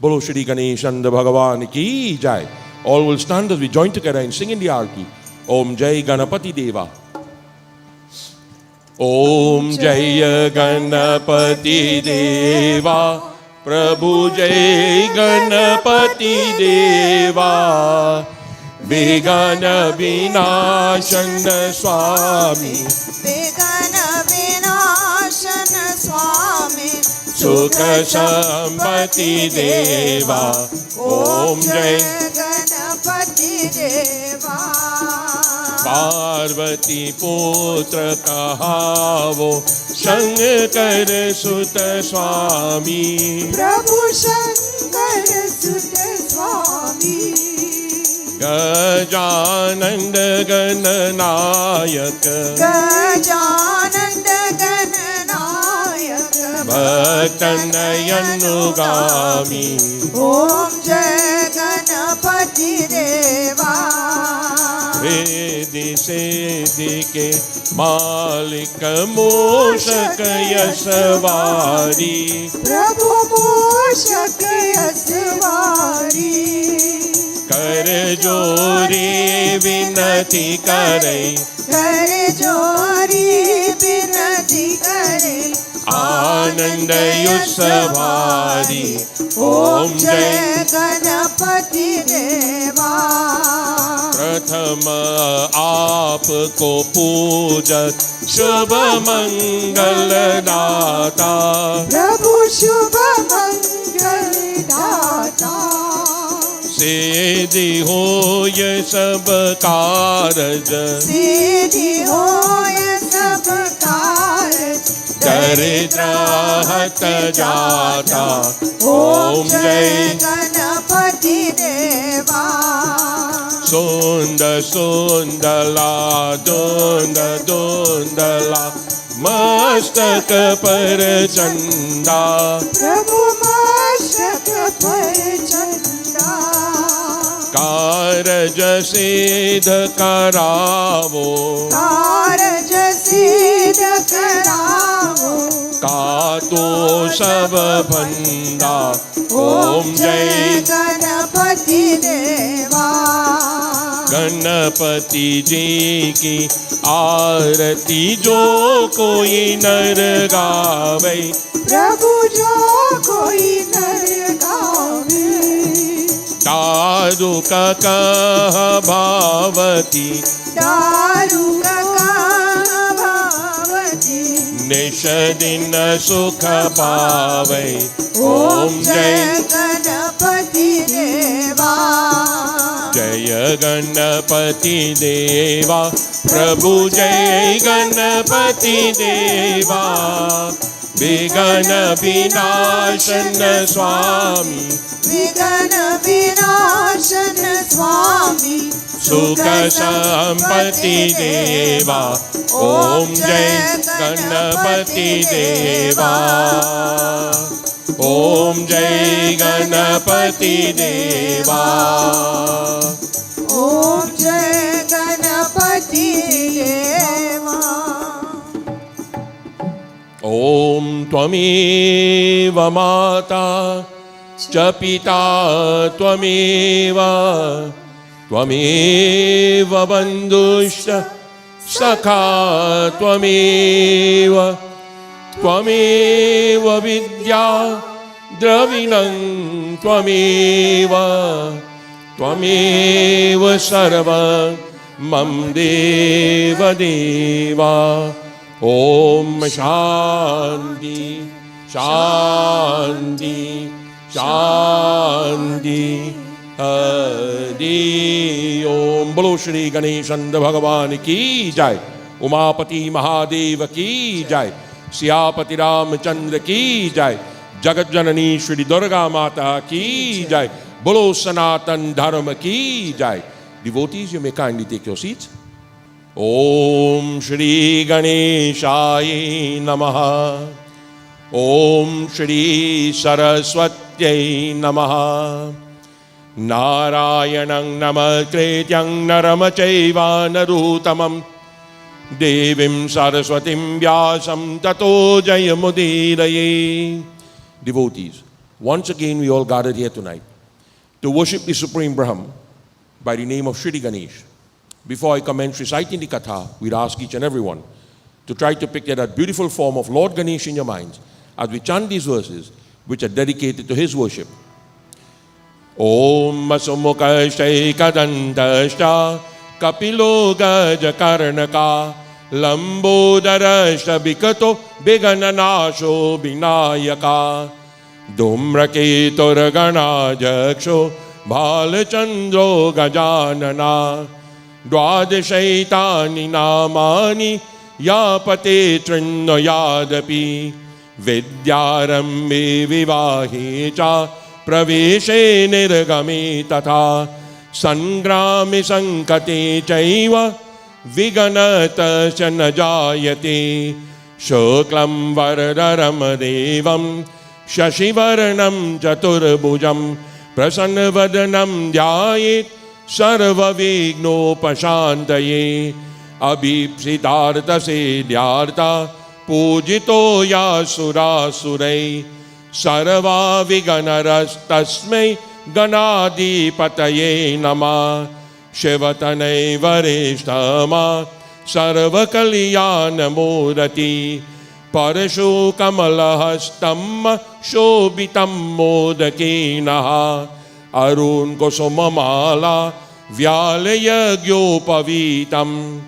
Bolo Shri Ganesh and Bhagavan ki jai. All will stand as we join together and sing in the Aarti. Om Jai Ganapati Deva. Om Jai Ganapati Deva. Prabhu Jai Ganapati Deva. Vigana Vinashana Swami. Vigana Vinashana Swami. Sukha Sampati Deva. Om Jai Ganapati Deva. Parvati Putra Kahavo Shankar Sutta Swami. Prabhu Shankar Sutta Swami. Gajananda Gananayaka. Gajananda Gananayaka. Bhaktanayannugami. Om Jai Ganapati Deva. Riddhi Siddhi ke Malik Moshak Yasvari. Prabhu Moshak Yasvari. Kar jori vinati kare. Kar jori vinati kare. Ananda Yusavadi. Om Jai Ganapati Deva. Prathama aapko pujat Shubha Mangal Data. Prabhu Shubha Mangal Data. Siddhi hoye sab karaj. Siddhi hoye sab karaj. Daridra hat jata. Om Jai Ganapati Deva. Sunda Sundala Dunda Dundala Mastak par chanda. Prabhu Mastak par chanda. Karaj siddh karavo. Karaj siddh karavo. Kato sab bhanda. Om Jai Ganapati Deva. Ganpati जी की आरती जो कोई नर गावे. प्रभु जो कोई नर गावे. दारू का कह भावती. दारू का भावती. निश दिन सुख पावे. ओम जय गणपति देवा. जय गणपति देवा. प्रभु जय गणपति देवा. विघ्न विनाशन स्वामी. विघ्न विनाशन स्वामी. सुख संपत्ति देवा. ओम जय गणपति देवा. ओम जय गणपति देवा. ओम जय गणपति देवा. ओम त्वमेव माता च पिता त्वमेव. त्वमेव बन्धुश्च सखा त्वमेव. त्वमेव विद्या द्रविणं त्वमेव. त्वमेव सर्वं मम देव देवा. ओम शांति शांति शांति हरि ओम. बोलो श्री गणेश भगवान की जय. उमापति महादेव की जय. सियापति रामचंद्र की जय. जगत जननी श्री दुर्गा माता की जय. बोलो सनातन धर्म की जय. Devotees, you may kindly take your seats. Om Shri Ganeshaya Namaha. Om Shri Saraswatyai Namaha. Narayanang Namakrityang Naramachaiva Narutamam. Devim Saraswatim Vyasam Tato Jayamudiraye. Devotees, Once again, we all gathered here tonight to worship the Supreme Brahm by the name of Shri Ganesh. Before I commence reciting the Katha, we'd ask each and everyone to try to picture that beautiful form of Lord Ganesh in your minds as we chant these verses, which are dedicated to his worship. Om Masumukashtai Kadantashta Kapilo Gajakarnaka Lambodarashta Bikato Bigananasho Binayaka Dhumraketuragana Jaksho Bhalachandro Gajanana Dwadashaitani Namani Yapate Trinno Yadapi Vidyarambe Vivahi Cha Praveshe Nirgami Tatha Sangrami Sankate Chaiva Viganata Chanajayate Shuklam Varadaram Devam Shashivaranam Chaturbhujam Prasanavadanam Dhyayit Sarva Vigno Pashantaye Abhipsiddhartha Siddhyartha Pujito Yasura Surai Sarva Viganaras Tasmai Ganadipataye Nama Shivatanai Varishtama Sarva Kalyana Mudati Parashu Kamalahastam Shobitam Modakinaha Arun Kosumamala Vyalaya Gyopavitam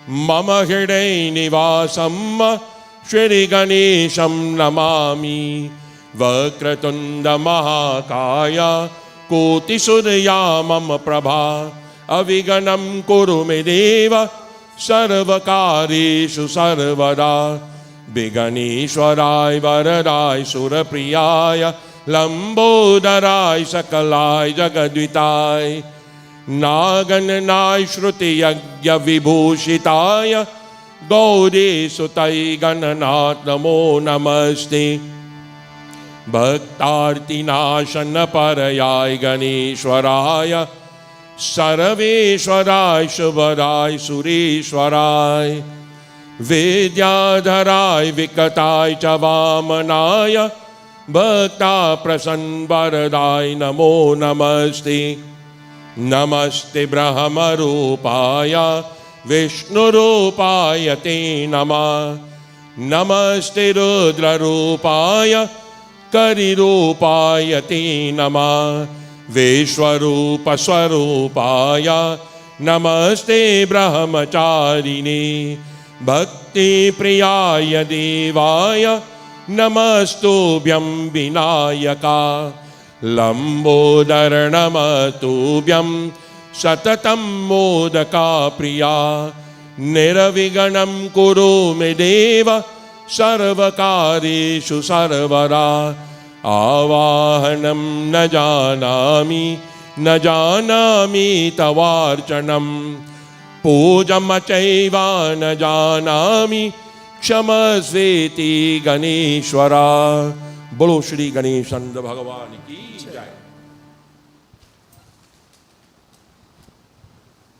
Mama Hriday Nivasam Shri Ganesham Namami Vakratunda Mahakaya Koti Surya Mama Prabha Aviganam Kuru Me Deva Sarvakarishu Sarvada Biganeshwarai Varadai Surapriyaya Lambodarai Sakalai Jagadvitai Nagananai Shruti Yagya Vibhushitaya Gaudi Sutai Gananath Namo Namaste Bhaktarti Nashana Parayai Ganeshwaraya Saraveshwarai Shubharai Sureshwarai Vidyadharai Vikatai Chavamanaya Bhakta Prasan Varadai Namo Namaste Namaste Brahma Rupaya Vishnu Rupaya Te Nama Namaste Rudra Rupaya Kari Rupaya Te Nama Vishwarupa Swarupaya Namaste Brahmacharine Bhakti Priyaya Devaya Namastubhyam Vinayaka Lambodaranamatubyam Satatam Modaka Priya Niraviganam Kuru Me Deva Sarvakarishu Sarvara Avahanam Najanami Tavarchanam Pujamachaiva Najanami Kshamasveti Ganeshwara Bolo Shri Ganeshanda Bhagavani Ki Jai.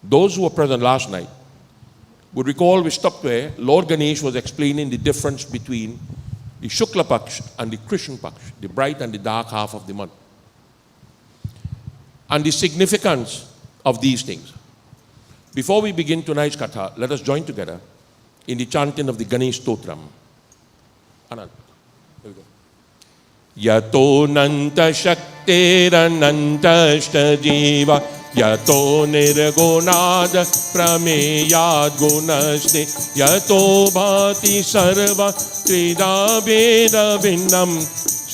Those who were present last night would recall we stopped where Lord Ganesh was explaining the difference between the Shukla Paksh and the Krishna Paksh, the bright and the dark half of the month, and the significance of these things. Before we begin tonight's Katha, let us join together in the chanting of the Ganesh Stotram. Anand, here we go. Yato nanta shaktirananta jiva Yato nirgunad prameyad gunaste Yato bhati sarva trida veda vinnam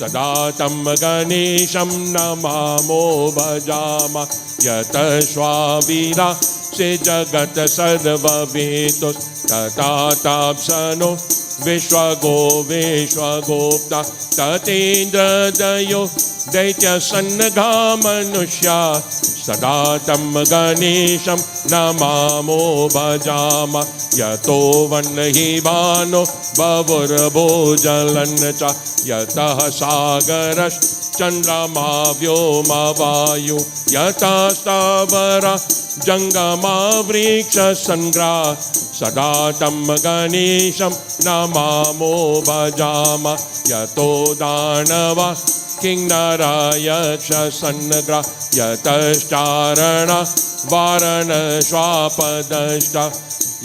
Sadatam Ganesham namamo bhajama Yata shwavira se jagat sarva vetos Tata tapsano Vishwagopta Tatendra Dayo Daitya Sannagha Manushya Sadatam Ganesham Namamo Bhajama Yato Vanahivano Bhavurabho Jalancha Yataha Sagarash Chandrama Vyoma Vayu Yata Stavara Jangama Vriksha Sangra Sadatam Ganesham Namamo Bhajama Yato Danava Kingnarayaksha Sannagra Yatashtarana Varana Swapadashta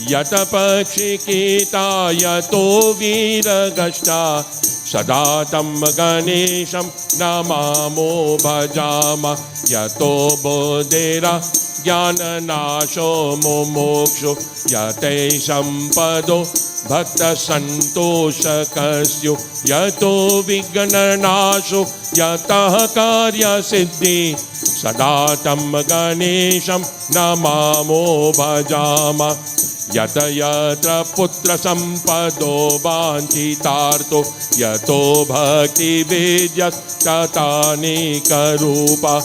Yatapakshikita Yato Viragashta Sadatam Ganesham Namamo Bhajama Yato Bodhera Jnana Nasho Momoksho Yate Sampado Bhakta Santosha Kasyo Yato Vigna Nasho Yatah Karya Siddhi Sadatam Ganesham Namamo Bhajama Yata yatra putra sampado vanchitarto Yato bhakti vidyas tatani karupa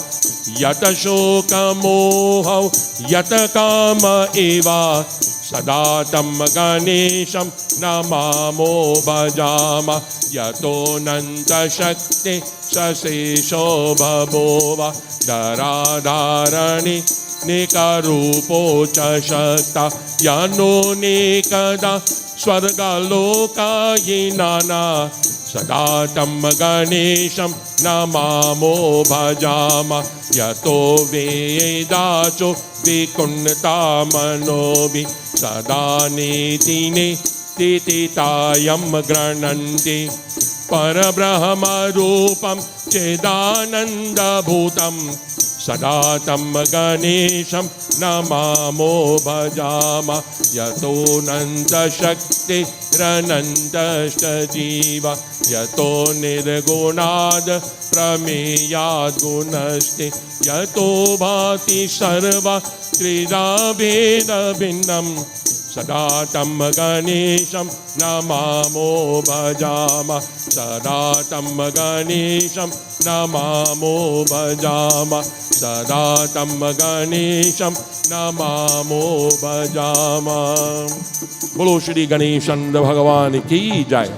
Yata shoka moha yata kama eva Sadatam Ganesham namamo bhajama Yato nanta shakti sasesho bhabova Dharadharani Nikarupo cha shakta Yano nikada Swargaloka yinana Sadatam Ganesham namamo bhajama Yato vedacho vikunta manobi Sadanitine tititayam grananti Parabrahma rupam chedananda bhutam Sadatam Ganesham namamo bhajama Yato nanta shakti rananta jiva Yato nirgunad prameyad gunasti Yato bhati sarva trida veda bindam Sadatam Ganesham namamo bhajama Sadatam Ganesham namamo bhajama Sadatam Ganesham namamo bhajama Bolo Shri Ganeshanda Bhagavan ki jai.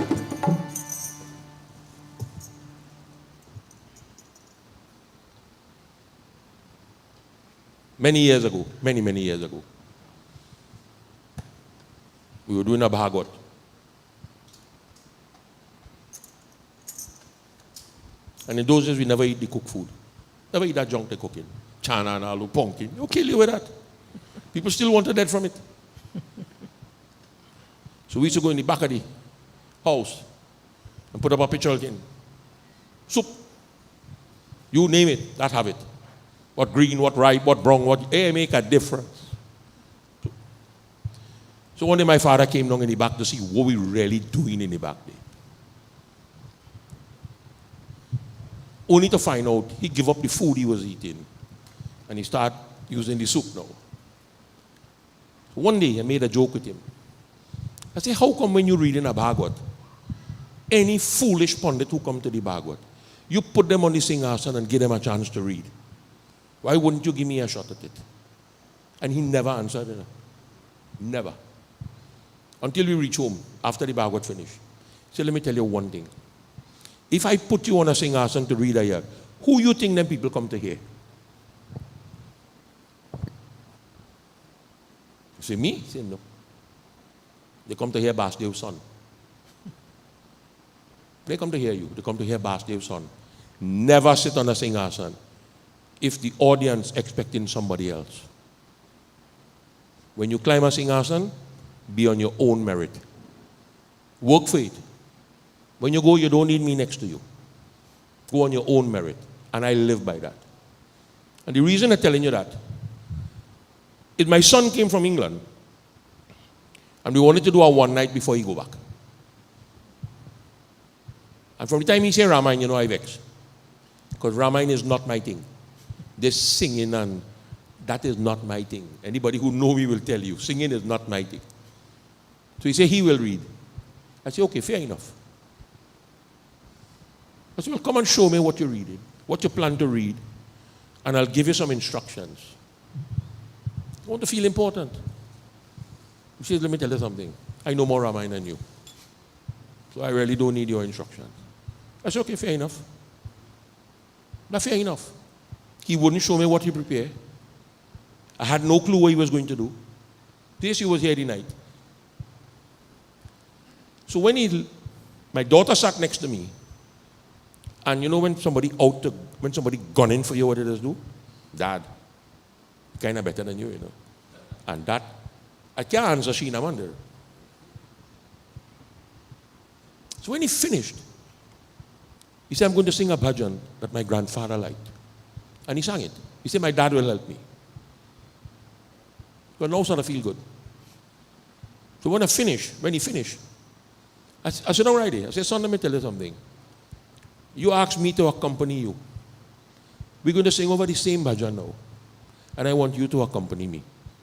Many years ago, many years ago, we were doing a Bhagavad. And in those days, we never eat the cooked food. Never eat that junk they're cooking. Chana and aloo, pumpkin. They'll kill you with that. People still wanted that from it. So we used to go in the back of the house and put up a picture again. Soup. You name it, that have it. What green, what ripe, what brown, what... Hey, make a difference. So one day my father came down in the back to see what we really doing in the back there. Only to find out he gave up the food he was eating and he started using the soup now. So one day I made a joke with him. I said, how come when you're reading a Bhagavad, any foolish pundit who come to the Bhagavad, you put them on the Singhasan and give them a chance to read? Why wouldn't you give me a shot at it? And he never answered it. Never. Until we reach home, after the Bhagavad finished. So let me tell you one thing. If I put you on a Singhasan to read a year, who you think them people come to hear? You say, me? He said, no. They come to hear Basdev's son. They come to hear you. They come to hear Basdev's son. Never sit on a Singhasan if the audience expecting somebody else. When you climb a Singhasan, be on your own merit. Work for it. When you go, you don't need me next to you. Go on your own merit. And I live by that. And the reason I'm telling you that is my son came from England and we wanted to do a one night before he go back. And from the time he say Ramayana, you know I vex. Because Ramayana is not my thing. This singing and that is not my thing. Anybody who know me will tell you, singing is not my thing. So he said he will read. I said, okay, fair enough. I said, well, come and show me what you're reading, what you plan to read, and I'll give you some instructions. I want to feel important. He says, let me tell you something. I know more Ramayana than you. So I really don't need your instructions. I said, okay, fair enough. But fair enough. He wouldn't show me what he prepared. I had no clue what he was going to do. This he was here the night. So when my daughter sat next to me, And you know when somebody gun in for you, what it does do? Dad, kind of better than you, you know. And that, I can't answer Sheena Mander. So when he finished, he said, I'm going to sing a bhajan that my grandfather liked. And he sang it. He said, my dad will help me. But now sort of feel good. So when he finished, I said, all right, I said, son, let me tell you something. You asked me to accompany you. We're going to sing over the same bhajan now. And I want you to accompany me.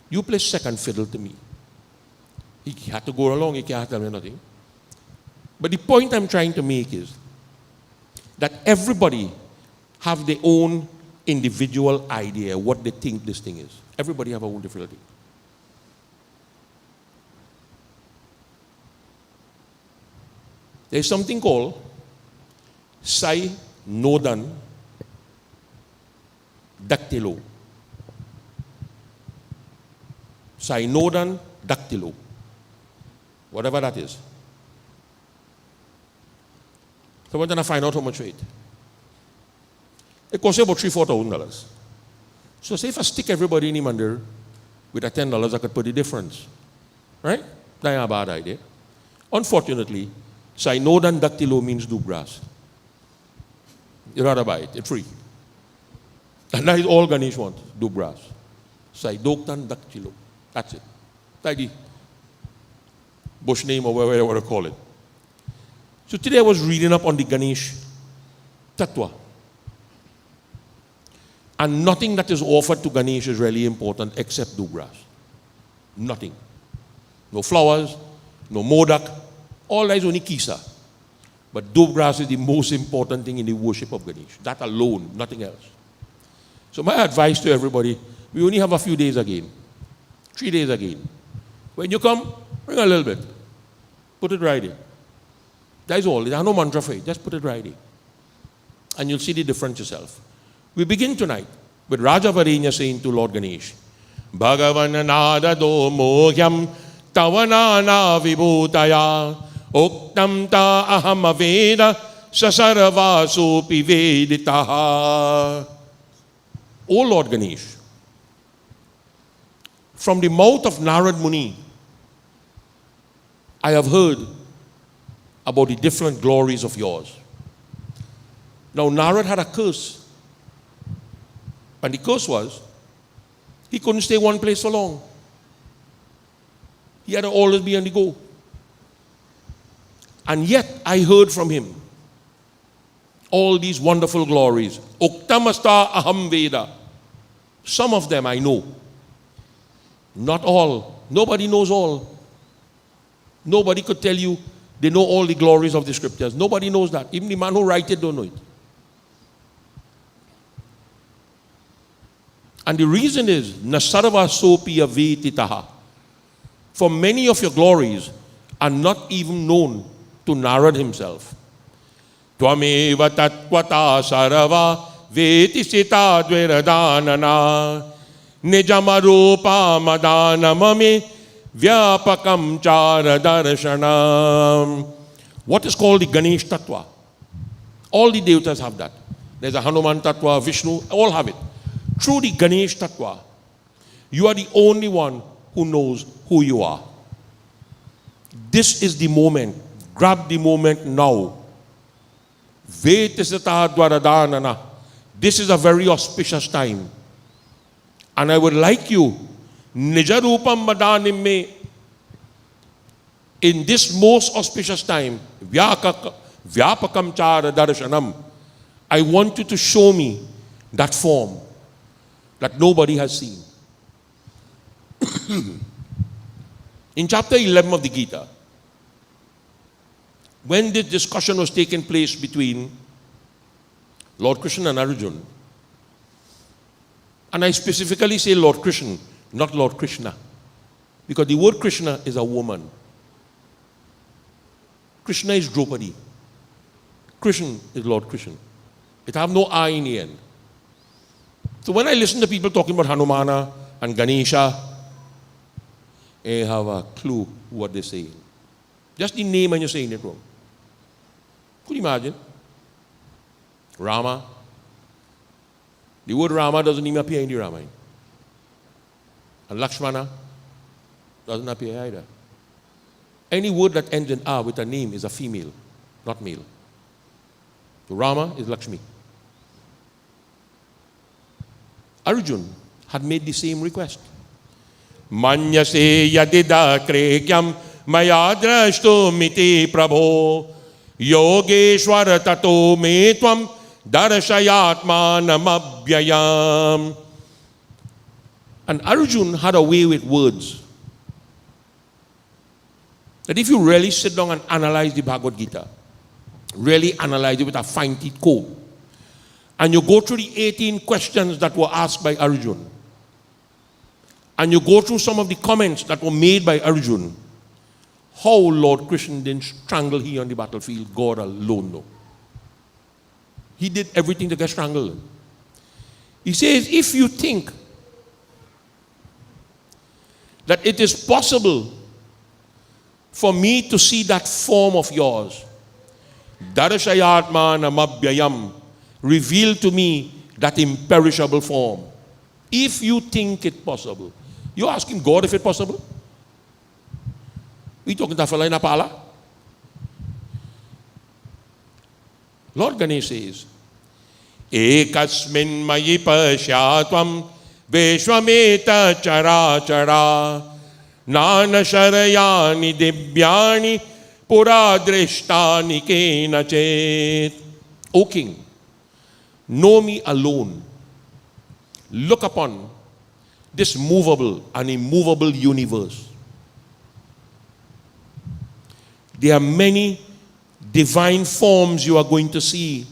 You play second fiddle to me. He had to go along, he can't tell me nothing. But the point I'm trying to make is that everybody have their own individual idea what they think this thing is. Everybody have a own different thing. There's something called Sai Nodan Daktilo. Sai Nodan Daktilo. Whatever that is. So I went and I find out how much for it. It costs you about $3,000-$4,000. So say if I stick everybody in him under with a $10, I could put the difference. Right? That's not a bad idea. Unfortunately, Sai Nodan Daktilo means do grass. You rather buy it, it's free. And that is all Ganesh wants, do grass. Sai Doktan Daktilo. That's it. That's the bush name or whatever you want to call it. So today I was reading up on the Ganesh Tattva. And nothing that is offered to Ganesh is really important except do grass. Nothing. No flowers, no modak, all that is only kisa. But do grass is the most important thing in the worship of Ganesh. That alone, nothing else. So my advice to everybody, we only have a few days again. 3 days again. When you come, bring a little bit. Put it right in. That is all. There's no mantra for it. Just put it right in. And you'll see the difference yourself. We begin tonight with Raja Varenya saying to Lord Ganesh, Bhagavan nada do mohyam tavanana vibhutaya oktam ta aham aveda sasarva sopi veditaha. O Lord Ganesh, from the mouth of Narad Muni, I have heard about the different glories of yours. Now Narad had a curse. And the curse was, he couldn't stay one place for long. He had to always be on the go. And yet I heard from him all these wonderful glories. Uktamasta aham veda. Some of them I know. Not all. Nobody knows all. Nobody could tell you they know all the glories of the scriptures. Nobody knows that. Even the man who writes it don't know it. And the reason is, Nasarva sopi avetitaha. For many of your glories are not even known to Narad himself. Tvameva tatvata sarava vetisita dviradanana nijamarupa madanamame vyapakam chara darshanam. What is called the Ganesh Tattva? All the devatas have that. There's a Hanuman Tattva, Vishnu, all have it. Through the Ganesh Tattva, you are the only one who knows who you are. This is the moment. Grab the moment now. Vetisata dvaradanana. This is a very auspicious time. And I would like you, Nijarupam Madanim me, in this most auspicious time, Vyapakam Chara Darshanam, I want you to show me that form that nobody has seen. In chapter 11 of the Gita, when this discussion was taking place between Lord Krishna and Arjuna, and I specifically say Lord Krishna, not Lord Krishna, because the word Krishna is a woman. Krishna is Draupadi. Krishna is Lord Krishna. It have no I in the end. So when I listen to people talking about Hanumana and Ganesha, I have a clue what they're saying. Just the name and you're saying it wrong. Could you imagine? Rama. The word Rama doesn't even appear in the Ramayana. And Lakshmana doesn't appear either. Any word that ends in A with a name is a female, not male. So Rama is Lakshmi. Arjun had made the same request. Manyase yadida krekyam maya drashto miti prabho yogeshwara tato me tvam darshayatmanam abhyayam. And Arjun had a way with words that if you really sit down and analyze the Bhagavad Gita, really analyze it with a fine-teeth comb, and you go through the 18 questions that were asked by Arjun, and you go through some of the comments that were made by Arjun, how Lord Krishna didn't strangle he on the battlefield, God alone knows. He did everything to get strangled. He says, if you think that it is possible for me to see that form of yours, Darashayatma Namabhyayam, reveal to me that imperishable form. If you think it possible. You're asking God if it's possible? We talking to fella in Apala? Lord Ganesh says, Ekasmin mayi pashyatvam veshwameta chara chara nana sharayani divyani puradrishtani kena chet. O King, know me alone. Look upon this movable and immovable universe. There are many divine forms you are going to see.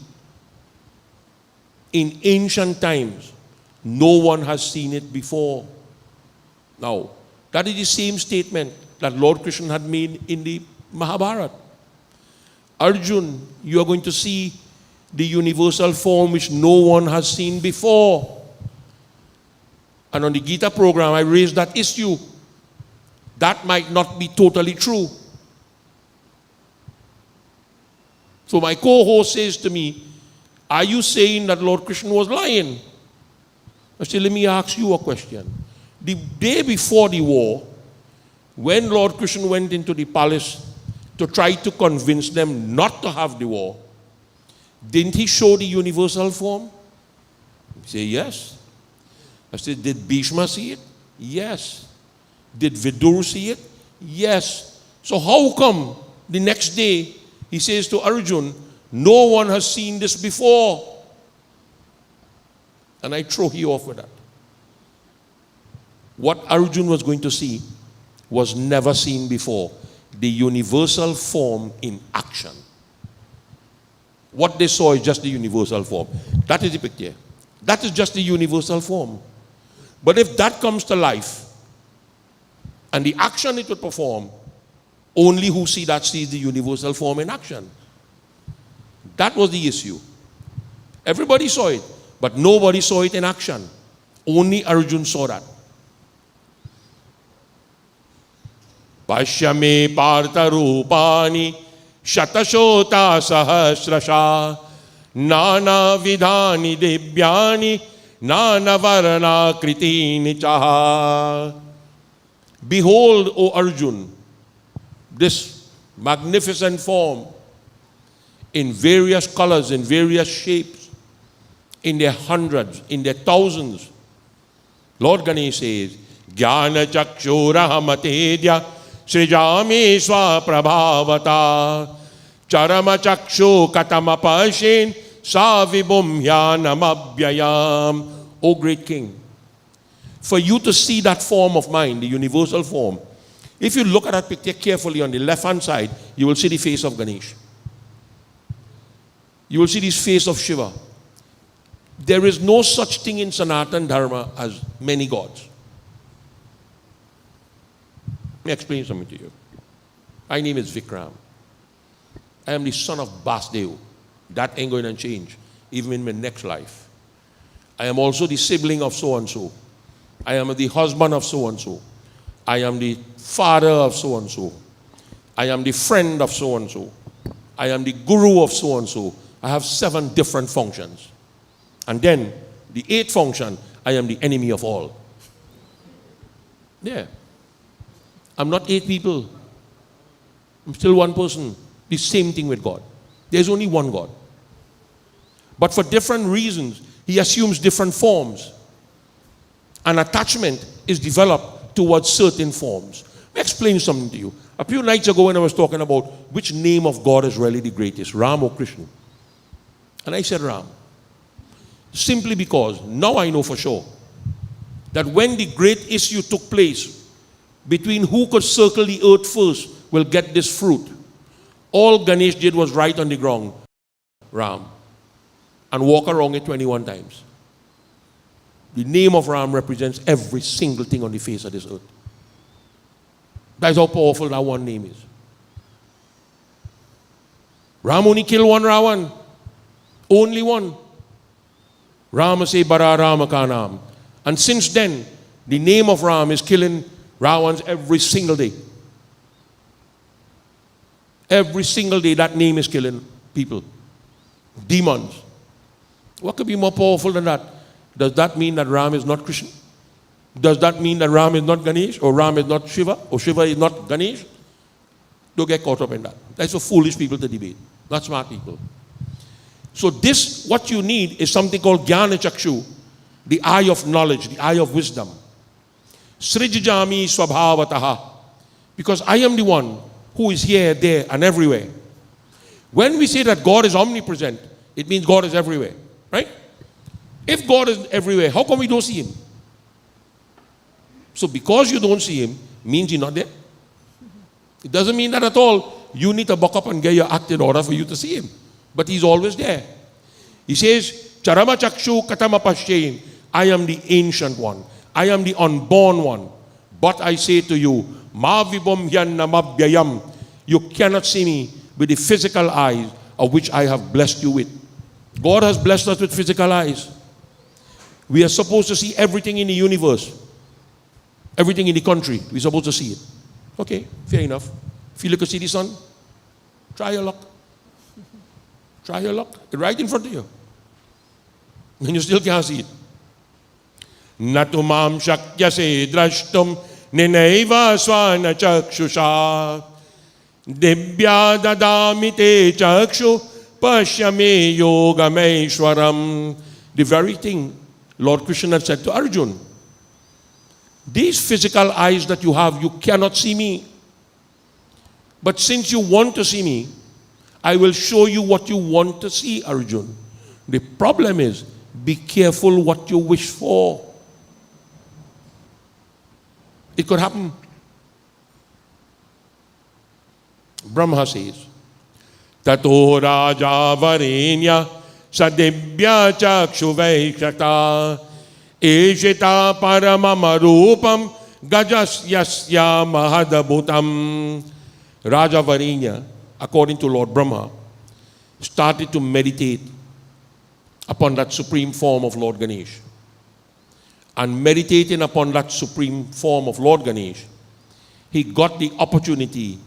In ancient times, no one has seen it before. Now, that is the same statement that Lord Krishna had made in the Mahabharata. Arjun, you are going to see the universal form which no one has seen before. And on the Gita program, I raised that issue. That might not be totally true. So my co-host says to me, are you saying that Lord Krishna was lying? I said, let me ask you a question. The day before the war, when Lord Krishna went into the palace to try to convince them not to have the war, didn't he show the universal form? He said, yes. I said, did Bhishma see it? Yes. Did Vidur see it? Yes. So how come the next day he says to Arjun, no one has seen this before? And I throw you off with that. What Arjun was going to see was never seen before. The universal form in action. What they saw is just the universal form. That is the picture. That is just the universal form. But if that comes to life, and the action it would perform, only who see that sees the universal form in action. That was the issue. Everybody saw it, but nobody saw it in action. Only Arjun saw that. Pashyame partha rupani shatashota sahasrasha nana vidhani divyani nana varana kritini chaha. Behold, O Arjun, this magnificent form in various colors, in various shapes, in their hundreds, in their thousands. Lord Ganesh says, Jnana chakshurahamatedya srijami swaprabhavata charama chakshu katamapashin savibum hyanamabhyayam. O great King, for you to see that form of mine, the universal form, if you look at that picture carefully on the left-hand side, you will see the face of Ganesh. You will see the face of Shiva. There is no such thing in Sanatana Dharma as many gods. Let me explain something to you. My name is Vikram. I am the son of Basdev. That ain't going to change, even in my next life. I am also the sibling of so-and-so. I am the husband of so-and-so. I am the father of so-and-so. I am the friend of so-and-so. I am the guru of so-and-so. I have 7 different functions. And then, the 8th function, I am the enemy of all. Yeah. I'm not 8 people. I'm still one person. The same thing with God. There's only one God. But for different reasons, he assumes different forms. An attachment is developed towards certain forms. Let me explain something to you. A few nights ago when I was talking about which name of God is really the greatest, Ram or Krishna. And I said Ram. Simply because now I know for sure that when the great issue took place between who could circle the earth first will get this fruit, all Ganesh did was write on the ground, Ram, and walk around it 21 times. The name of Ram represents every single thing on the face of this earth. That's how powerful that one name is. Ram only killed one Ravan. Only one. Rama say bara Rama ka naam. And since then, the name of Ram is killing Ravans every single day. Every single day that name is killing people. Demons. What could be more powerful than that? Does that mean that Ram is not Krishna? Does that mean that Ram is not Ganesh? Or Ram is not Shiva? Or Shiva is not Ganesh? Don't get caught up in that. That's for foolish people to debate, not smart people. So this, what you need is something called Jnana Chakshu, the eye of knowledge, the eye of wisdom. Srijjami Swabhavataha. Because I am the one who is here, there, and everywhere. When we say that God is omnipresent, it means God is everywhere, right? If God is everywhere, how come we don't see him? So because you don't see him, means he's not there. It doesn't mean that at all. You need to buck up and get your act in order for you to see him. But he's always there. He says, Charama Chakshu Katama Pashyain. I am the ancient one. I am the unborn one. But I say to you, Ma vibom yanamabhyayam. You cannot see me with the physical eyes of which I have blessed you with. God has blessed us with physical eyes. We are supposed to see everything in the universe. Everything in the country. We're supposed to see it. Okay, fair enough. Feel you could see the sun? Try your luck. Try your luck. It's right in front of you. And you still can't see it. Natumam shakyase drashtum ninaiva swana chakshusha dibya dadamite chakshu pashyame yogameshwaram. The very thing Lord Krishna said to Arjuna. These physical eyes that you have, you cannot see me. But since you want to see me, I will show you what you want to see, Arjuna. The problem is, be careful what you wish for. It could happen. Brahma says, Tato Raja Varinya Sadibhya Chakshu Vaikshata Eshita Paramamarupam Gajasyasya Mahadabhutam. Raja Varinya, according to Lord Brahma, started to meditate upon that supreme form of Lord Ganesh. And meditating upon that supreme form of Lord Ganesh, he got the opportunity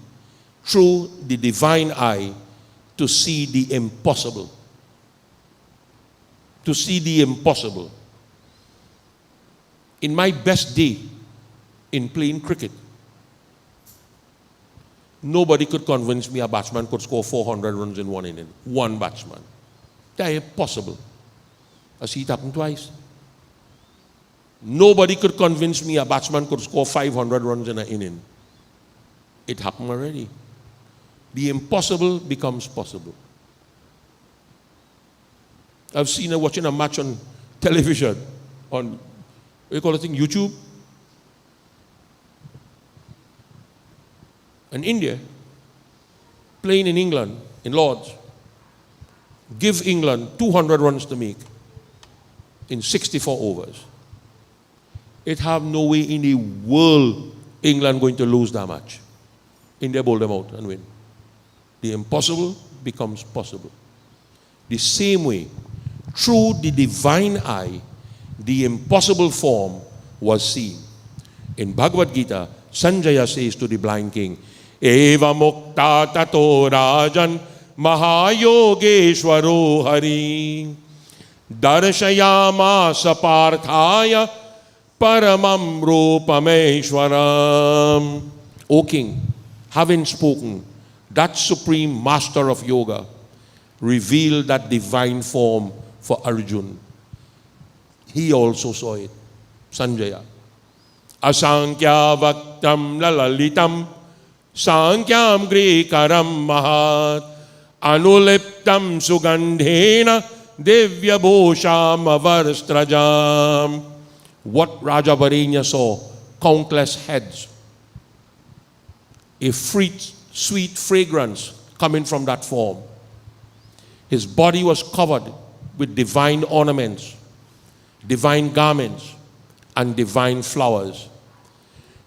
through the divine eye to see the impossible. To see the impossible. In my best day in playing cricket, nobody could convince me a batsman could score 400 runs in one inning. One batsman. That's impossible. I see it happen twice. Nobody could convince me a batsman could score 500 runs in an inning. It happened already. The impossible becomes possible. I've seen her watching a match on television, on, what do you call it thing, YouTube? And India, playing in England, in Lords, give England 200 runs to make in 64 overs. It have no way in the world England going to lose that match. India bowled them out and win. The impossible becomes possible. The same way, through the divine eye, the impossible form was seen. In Bhagavad Gita, Sanjaya says to the blind king, Eva mukta tato rajan Mahayogeshwaro Hari. Darshayamasa Parthaya Paramam Rupameshwaram. O King, having spoken, that supreme master of yoga revealed that divine form for Arjun. He also saw it. Sanjaya. Asankhya Vaktam Lalalitam Sankyam Grikaram Mahat Anuliptam Sugandhena Divya Bhosham Avarstrajam. What Raja Varenya saw? Countless heads. A sweet fragrance coming from that form. His body was covered with divine ornaments, divine garments, and divine flowers.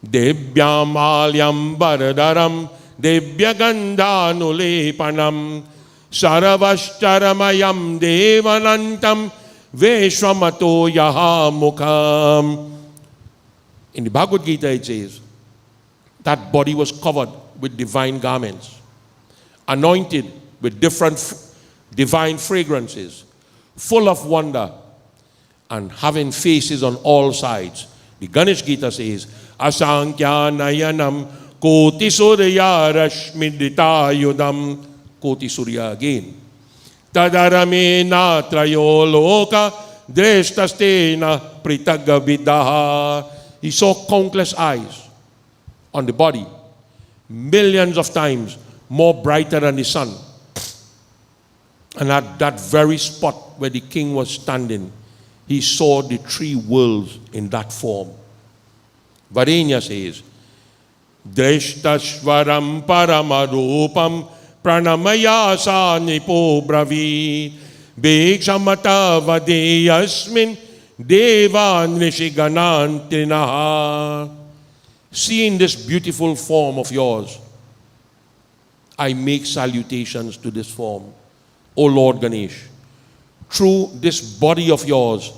Devyam alyam baradaram devyagandhanulepanam saravashcharamayam devanantam veshwamato yahamukam. In the Bhagavad Gita it says, that body was covered with divine garments, anointed with different divine fragrances, full of wonder, and having faces on all sides. The Ganesh Gita says, Asankhya nayanam koti surya rashmidita yudam. Koti surya again. Tadaramena trayo loka dreshtastena pritagavidaha. He saw countless eyes on the body, millions of times more brighter than the sun. And at that very spot where the king was standing, he saw the three worlds in that form. Varenya says, Dreshtashvaram paramarupam pranamaya sa nipo bravi bhikshamata vadeyasmin devan rishiganantinaha. Seeing this beautiful form of yours, I make salutations to this form. O Lord Ganesh, through this body of yours,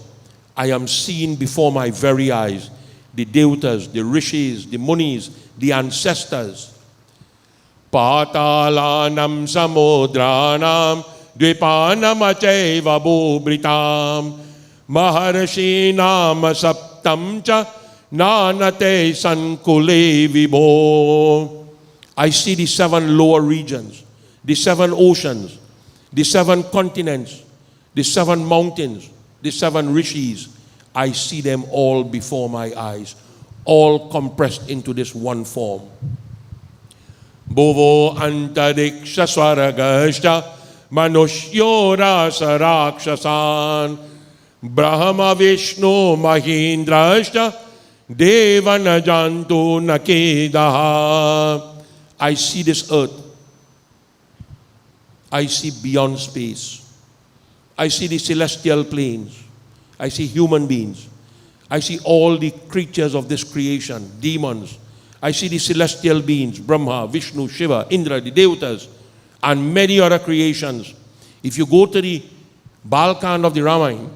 I am seeing before my very eyes the Devatas, the Rishis, the Munis, the ancestors. Patalanam samudranam dvipanam achaiva bhubritam maharshinam saptam cha nanate sankule vibho. I see the 7 lower regions, the 7 oceans, the 7 continents, the 7 mountains, the 7 rishis. I see them all before my eyes, all compressed into this one form. Bhuvo antariksha swaragashta manushyo rasa rakshasan Brahma Vishnu Mahindrashta Devanajantu Nakedaha. I see this earth. I see beyond space. I see the celestial planes. I see human beings. I see all the creatures of this creation, demons. I see the celestial beings, Brahma, Vishnu, Shiva, Indra, the Devatas, and many other creations. If you go to the Balkan of the Ramayana,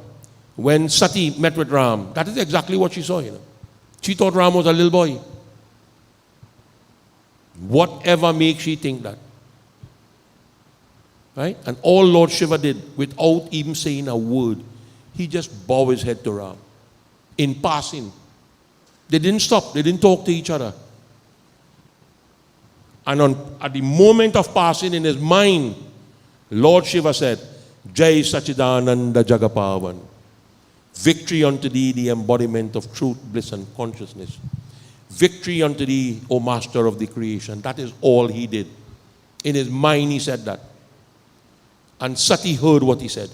when Sati met with Ram, that is exactly what she saw, She thought Ram was a little boy. Whatever makes she think that? Right? And all Lord Shiva did, without even saying a word, he just bowed his head to Ram. In passing. They didn't stop. They didn't talk to each other. And at the moment of passing in his mind, Lord Shiva said, Jai Sachidananda Jagapavan. Victory unto thee, the embodiment of truth, bliss, and consciousness. Victory unto thee, O Master of the creation. That is all he did. In his mind he said that. And Sati heard what he said.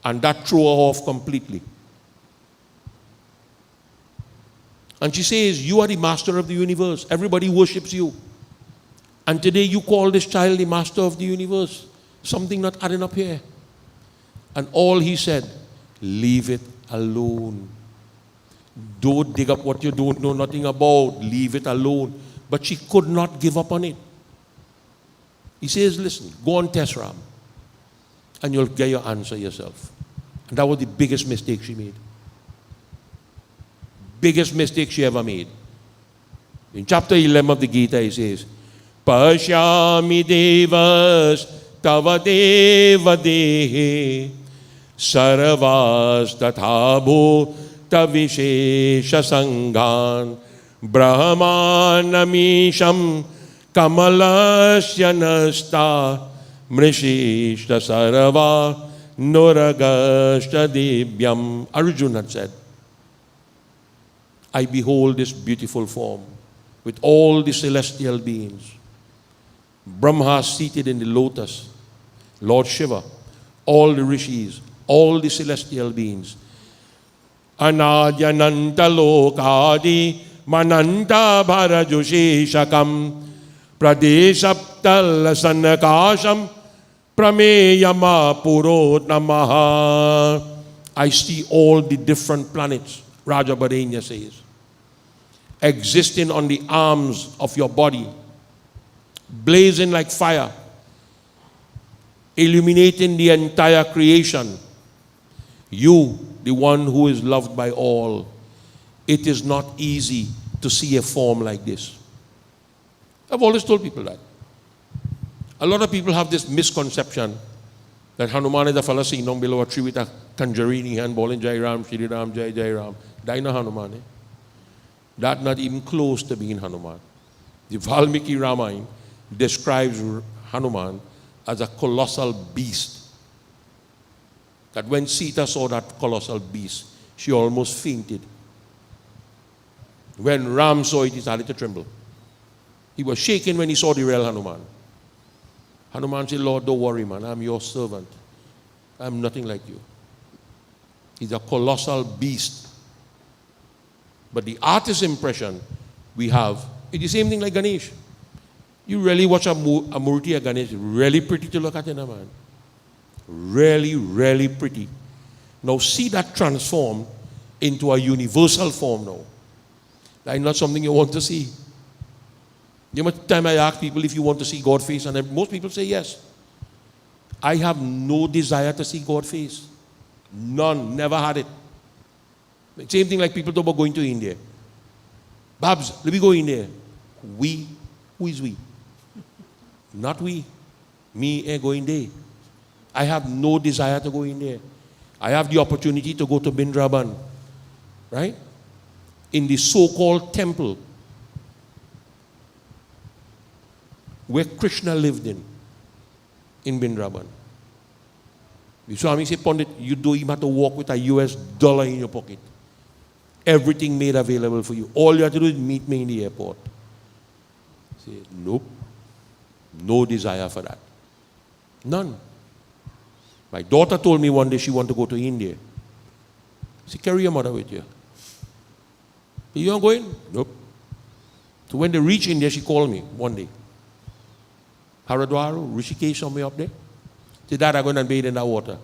And that threw her off completely. And she says, you are the master of the universe. Everybody worships you. And today you call this child the master of the universe. Something not adding up here. And all he said, leave it alone. Don't dig up what you don't know nothing about. Leave it alone. But she could not give up on it. He says, listen, go on test Ram. And you'll get your answer yourself. And that was the biggest mistake she made. Biggest mistake she ever made. In chapter 11 of the Gita, he says, Pashyami devas tava deva dehe sarvas tathabhu tavishesha sanghan brahmanamisham kamalasya nasta mrishishta sarva nuragashta divyam. Arjuna had said, I behold this beautiful form with all the celestial beings. Brahma seated in the lotus, Lord Shiva, all the rishis, all the celestial beings. Anadyananta lokadi mananta bharajusheshakam pradeshaptal sanakasham prameyama purot namaha. I see all the different planets, Raja Badenya says, existing on the arms of your body, blazing like fire, illuminating the entire creation. You, the one who is loved by all, it is not easy to see a form like this. I've always told people that. A lot of people have this misconception that Hanuman is a fellow seen down below a tree with a conjuring hand, ball and Jai Ram, Shri Ram, Jai Jai Ram. Daina Hanuman. That not even close to being Hanuman. The Valmiki Ramayana describes Hanuman as a colossal beast. That when Sita saw that colossal beast, she almost fainted. When Ram saw it, he started to tremble. He was shaken when he saw the real Hanuman. Hanuman said, Lord, don't worry, man. I'm your servant. I'm nothing like you. He's a colossal beast. But the artist's impression we have is the same thing like Ganesh. You really watch a Murti of Ganesh, really pretty to look at, man. Really, really pretty. Now see that transform into a universal form now. That's not something you want to see. The much time I ask people if you want to see God's face, and most people say yes. I have no desire to see God's face. None. Never had it. Same thing like people talk about going to India. Babs, let me go in there. We? Who is we? Not we. Me ain't going there. I have no desire to go in there. I have the opportunity to go to Bindraban. Right? In the so-called temple where Krishna lived in Bindraban. The Swami said, Pandit, you don't even have to walk with a US dollar in your pocket. Everything made available for you. All you have to do is meet me in the airport. Say, nope. No desire for that. None. My daughter told me one day she wanted to go to India. She said, carry your mother with you. You aren't going? Nope. So when they reached India, she called me one day. Haridwar, Rishikesh, somewhere up there. She said, Dad, I'm going to bathe in that water.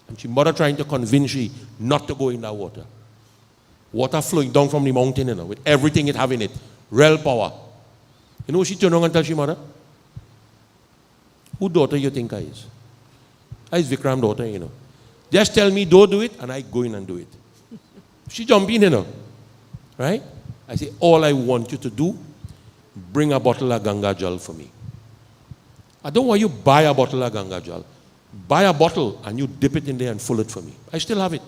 And she mother trying to convince she not to go in that water. Water flowing down from the mountain, with everything it have in it. Real power. You know what she turned around and tell she mother? Who daughter you think I is? I is Vikram's daughter, Just tell me don't do it, and I go in and do it. She jump in, Right? I say, all I want you to do, bring a bottle of Ganga Jal for me. I don't want you buy a bottle of Ganga Jal. Buy a bottle and you dip it in there and fill it for me. I still have it.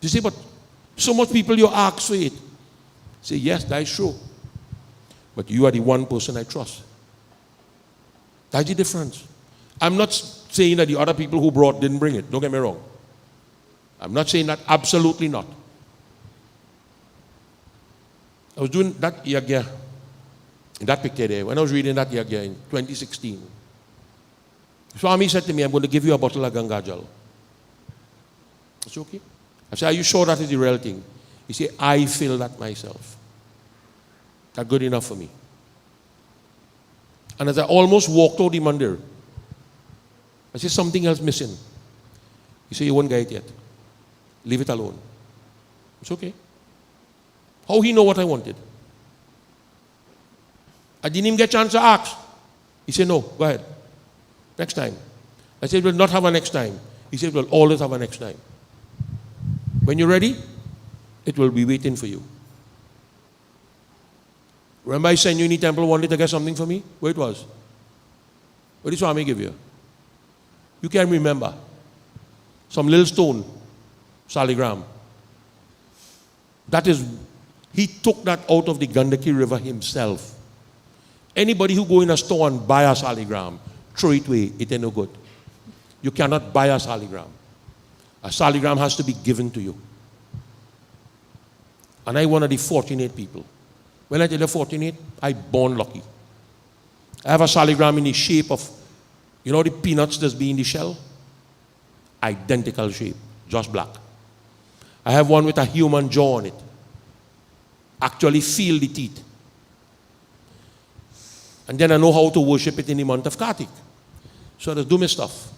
You say, but so much people you ask for it. Say, yes, that is true. But you are the one person I trust. That's the difference. I'm not saying that the other people who brought didn't bring it. Don't get me wrong. I'm not saying that. Absolutely not. I was doing that yagya, in that picture there, when I was reading that yagya in 2016. Swami said to me, I'm going to give you a bottle of Ganga Jal. It's okay. I said, are you sure that is the real thing? He said, I feel that myself. That's good enough for me. And as I almost walked out the mandir, I said, something else missing. He said, you won't get it yet. Leave it alone. It's okay. How he know what I wanted? I didn't even get a chance to ask. He said, no, go ahead. Next time. I said, we'll not have a next time. He said, we'll always have a next time. When you're ready, it will be waiting for you. Remember I sent you in the temple one day to get something for me? Where it was? What did Swami give you? You can't remember. Some little stone, saligram. That is, he took that out of the Gandaki River himself. Anybody who go in a store and buy a saligram, throw it away, it ain't no good. You cannot buy a saligram. A saligram has to be given to you. And I'm one of the fortunate people. When I tell you fortunate, I born lucky. I have a saligram in the shape of, you know the peanuts that's be in the shell? Identical shape, just black. I have one with a human jaw on it. Actually feel the teeth. And then I know how to worship it in the month of Kartik. So I just do my stuff.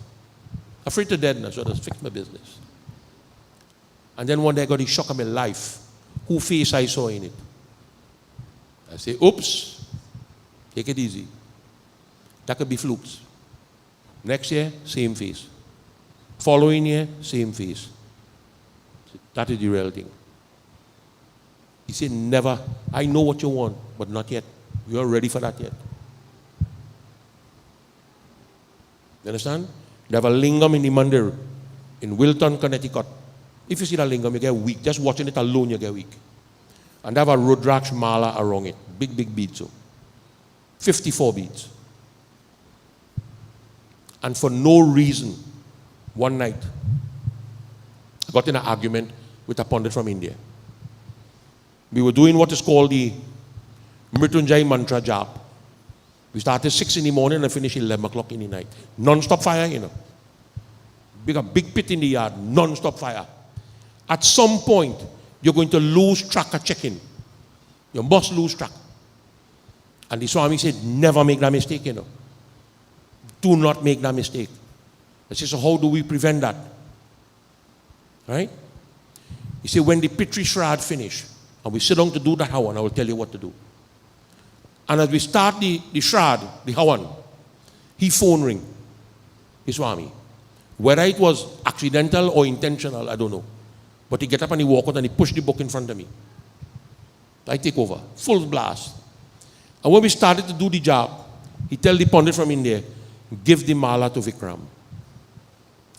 Afraid to death now, so I just fix my business. And then one day I got the shock of my life. Who face I saw in it? I say, oops, take it easy. That could be flukes. Next year, same face. Following year, same face. That is the real thing. He said, never. I know what you want, but not yet. You are ready for that yet. You understand? They have a lingam in the mandir in Wilton, Connecticut. If you see that lingam, you get weak. Just watching it alone, you get weak. And they have a Rudraksh mala around it. Big, big beads. So 54 beads. And for no reason, one night, I got in an argument with a pundit from India. We were doing what is called the Mrityunjay mantra jap. We started 6 in the morning and finished 11 o'clock in the night. Non-stop fire, you know. A big pit in the yard, non-stop fire. At some point, you're going to lose track of checking. You must lose track. And the Swami said, never make that mistake, you know. Do not make that mistake. I said, so how do we prevent that? Right? He said, when the Pitri Shraddh finish, and we sit down to do the Hawan, I will tell you what to do. And as we start the Shraddh, the Hawan, he phone ring, his Swami. Whether it was accidental or intentional, I don't know. But he get up and he walk out and he push the book in front of me. I take over, full blast. And when we started to do the job, he tell the pundit from India, give the mala to Vikram.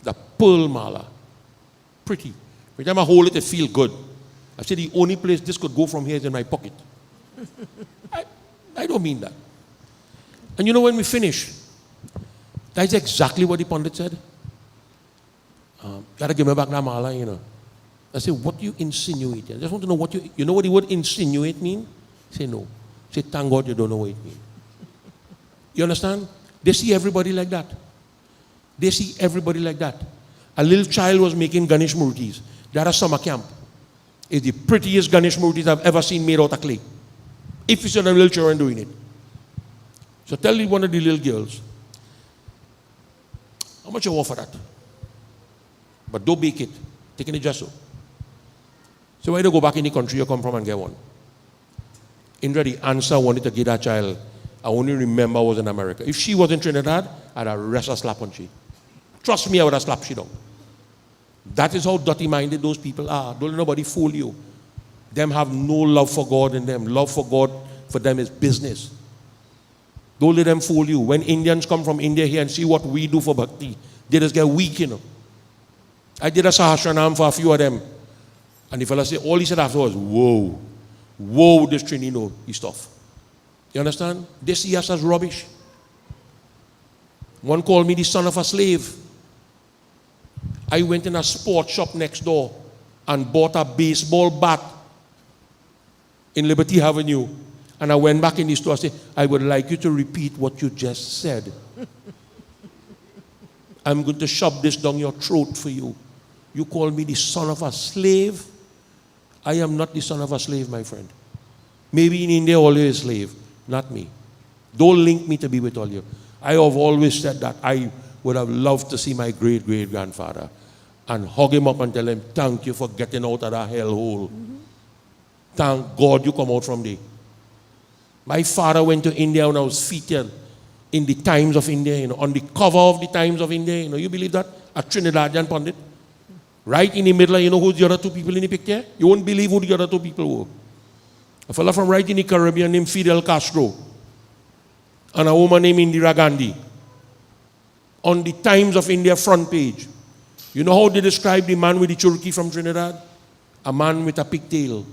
The pearl mala. Pretty. Every time I hold it, I feel good. I said, the only place this could go from here is in my pocket. I don't mean that. And you know when we finish, that's exactly what the pundit said. Gotta give me back that mala, you know. I said, what do you insinuate? I just want to know what you know what the word insinuate mean? Say no. Say, thank God you don't know what it means. You understand? They see everybody like that. They see everybody like that. A little child was making Ganesh murtis. They're at a summer camp. It's the prettiest Ganesh murtis I've ever seen made out of clay. If you see a little children doing it. So tell one of the little girls, how much you want for that? But don't bake it. Take it just so. So why don't you go back in the country you come from and get one? Indra, the answer I wanted to give that child, I only remember was in America. If she was in Trinidad, I'd arrest her, slap on she. Trust me, I would have slapped she down. That is how dirty-minded those people are. Don't let nobody fool you. Them have no love for God in them. Love for God for them is business. Don't let them fool you. When Indians come from India here and see what we do for bhakti, they just get weak, you know. I did a Sahasranam for a few of them. And the fellow said, all he said after was, whoa. Whoa, this Trini know his stuff. You understand? They see us as rubbish. One called me the son of a slave. I went in a sports shop next door and bought a baseball bat in Liberty Avenue. And I went back in the store and said, I would like you to repeat what you just said. I'm going to shove this down your throat for you. You call me the son of a slave? I am not the son of a slave, my friend. Maybe in India all you is slave, not me. Don't link me to be with all you. I have always said that I would have loved to see my great-great-grandfather and hug him up and tell him, thank you for getting out of that hellhole. Thank God you come out from there. My father went to India when I was featured in the Times of India, you know, on the cover of the Times of India, you know, you believe that? A Trinidadian pundit. Right in the middle, you know who the other two people in the picture? You won't believe who the other two people were. A fellow from right in the Caribbean named Fidel Castro and a woman named Indira Gandhi on the Times of India front page. You know how they describe the man with the churki from Trinidad? A man with a pigtail.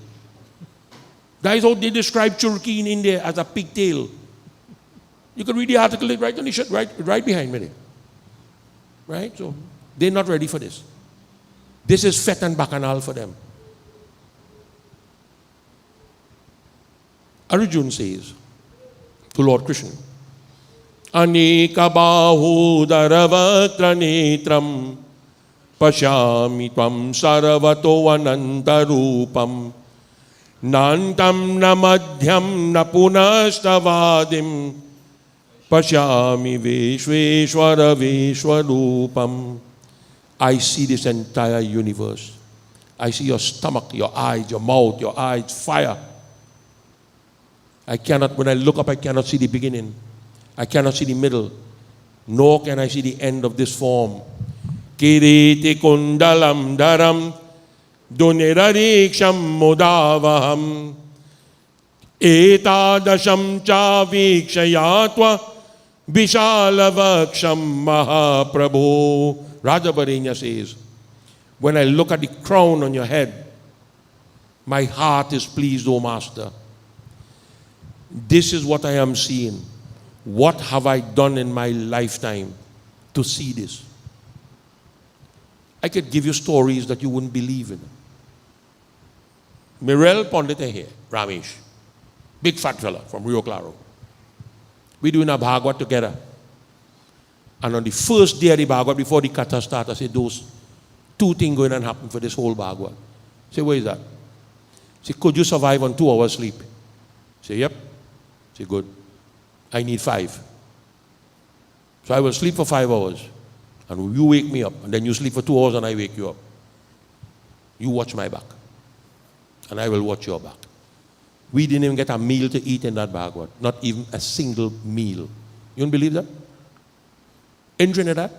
That is how they describe churki in India, as a pigtail. You can read the article right on the shirt, right behind me there. Right? So they're not ready for this. This is fet and bacchanal for them. Arjun says to Lord Krishna, Anika bahu daravatra netram Pashami tvam saravato anantarupam Nantam na madhyam na punastavadim Pashami veshveshwara veshwarupam. I see this entire universe. I see your stomach, your eyes, your mouth, your eyes, fire. I cannot, when I look up, I cannot see the beginning. I cannot see the middle. Nor can I see the end of this form. Kiriti kundalam daram dunirariksham mudavaham etadasham cha vikshayatva vishalavaksham mahaprabhu. Raja Barenya says, when I look at the crown on your head, my heart is pleased, O Master. This is what I am seeing. What have I done in my lifetime to see this? I could give you stories that you wouldn't believe in. Mirel Pandita here, Ramesh, big fat fella from Rio Claro. We're doing a Bhagavad together. And on the first day of the Bhagavad, before the kata started, I said, those two things going to happen for this whole Bhagavad. I said, where is that? I said, could you survive on 2 hours sleep? I said, yep. I said, good. I need 5. So I will sleep for 5 hours. And you wake me up. And then you sleep for 2 hours and I wake you up. You watch my back. And I will watch your back. We didn't even get a meal to eat in that Bhagavad. Not even a single meal. You don't believe that? In Trinidad,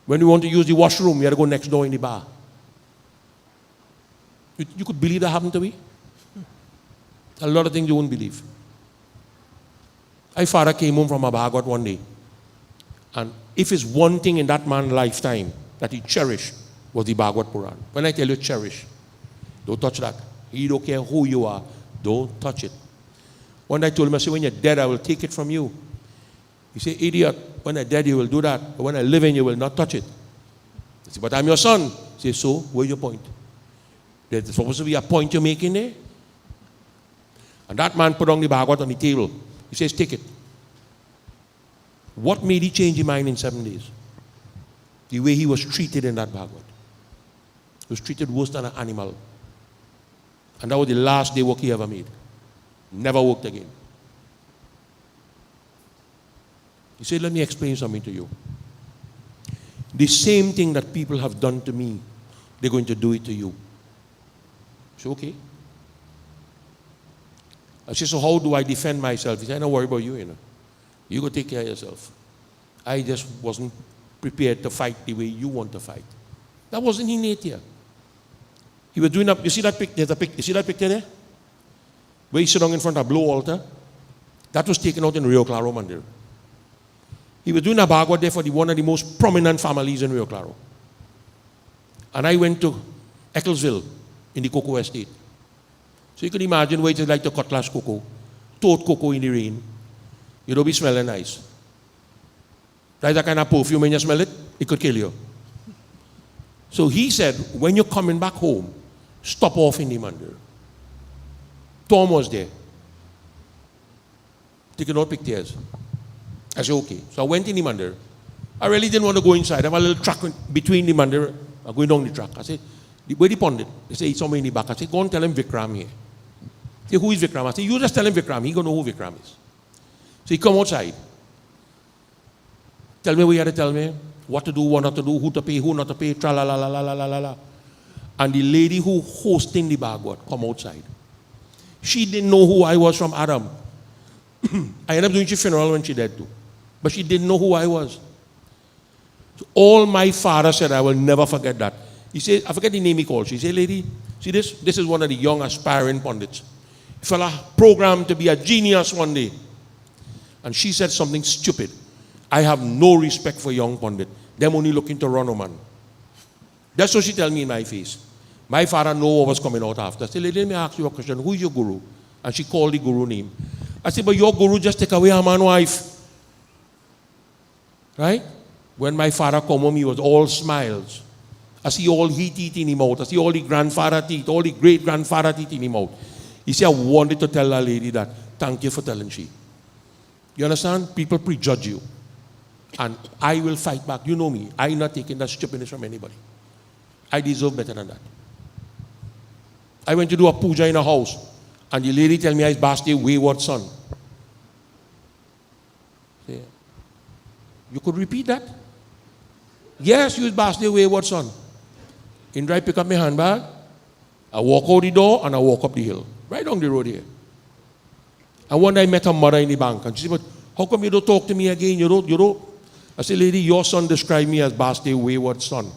when we want to use the washroom, we had to go next door in the bar. You could believe that happened to me? A lot of things you wouldn't believe. My father came home from a Bhagavad one day. And if it's one thing in that man's lifetime that he cherished, was the Bhagavad Puran. When I tell you cherish, don't touch that. He don't care who you are. Don't touch it. One day I told him, I said, when you're dead, I will take it from you. He said, idiot, when I'm dead, you will do that. But when I live in, you will not touch it. I said, but I'm your son. He said, so, where's your point? There's supposed to be a point you're making there. And that man put on the Bhagavad on the table. He says, take it. What made he change his mind in 7 days? The way he was treated in that Bhagavad. He was treated worse than an animal. And that was the last day work he ever made. Never worked again. He said, let me explain something to you. The same thing that people have done to me, they're going to do it to you. I said, okay. I said, so how do I defend myself? He said, don't worry about you, you know. You go take care of yourself. I just wasn't prepared to fight the way you want to fight. That wasn't innate here. He was doing up, you see that picture? You see that picture there? Where he sit down in front of a blow altar? That was taken out in Rio Claro Mandir. He was doing a Bhagavad there for one of the most prominent families in Rio Claro. And I went to Ecclesville in the cocoa estate. So you can imagine what it's like to cutlass cocoa, toad cocoa in the rain. You don't be smelling nice. That's that kind of perfume, when you smell it, it could kill you. So he said, when you're coming back home, stop off in the mandir. Tom was there. Taking out pictures. I said, okay. So I went in the mandir. I really didn't want to go inside. I have a little track between the mandir. I'm going down the track. I said, where the pundit? They say, it's somewhere in the back. I said, go and tell him Vikram here. Say, who is Vikram? I said, you just tell him Vikram. He going to know who Vikram is. So he come outside. Tell me what you had to tell me. What to do, what not to do, who to pay, who not to pay, tra la la la la la la la. And the lady who hosting the Bhagavad come outside. She didn't know who I was from Adam. I ended up doing her funeral when she died too. But she didn't know who I was. So all my father said, I will never forget that. He said, I forget the name he called. She said, lady, see this? This is one of the young aspiring pundits. Fella programmed to be a genius one day. And she said something stupid. I have no respect for young pundit. Them only looking to run a man. That's what she tell me in my face. My father know what was coming out after. I said, lady, let me ask you a question. Who is your guru? And she called the guru name. I said, but your guru just take away her man wife. Right? When my father come home, he was all smiles. I see all his teeth in his mouth. I see all the grandfather teeth, all the great-grandfather teeth in his mouth. He said, I wanted to tell that lady that, thank you for telling she. You understand? People prejudge you. And I will fight back. You know me. I'm not taking that stupidness from anybody. I deserve better than that. I went to do a puja in a house, and the lady tell me I was a wayward son. See? You could repeat that? Yes, you was a wayward son. In I pick up my handbag, I walk out the door, and I walk up the hill. Right down the road here. And one day I met a mother in the bank, and she said, but how come you don't talk to me again? You don't. I said, lady, your son described me as a wayward son.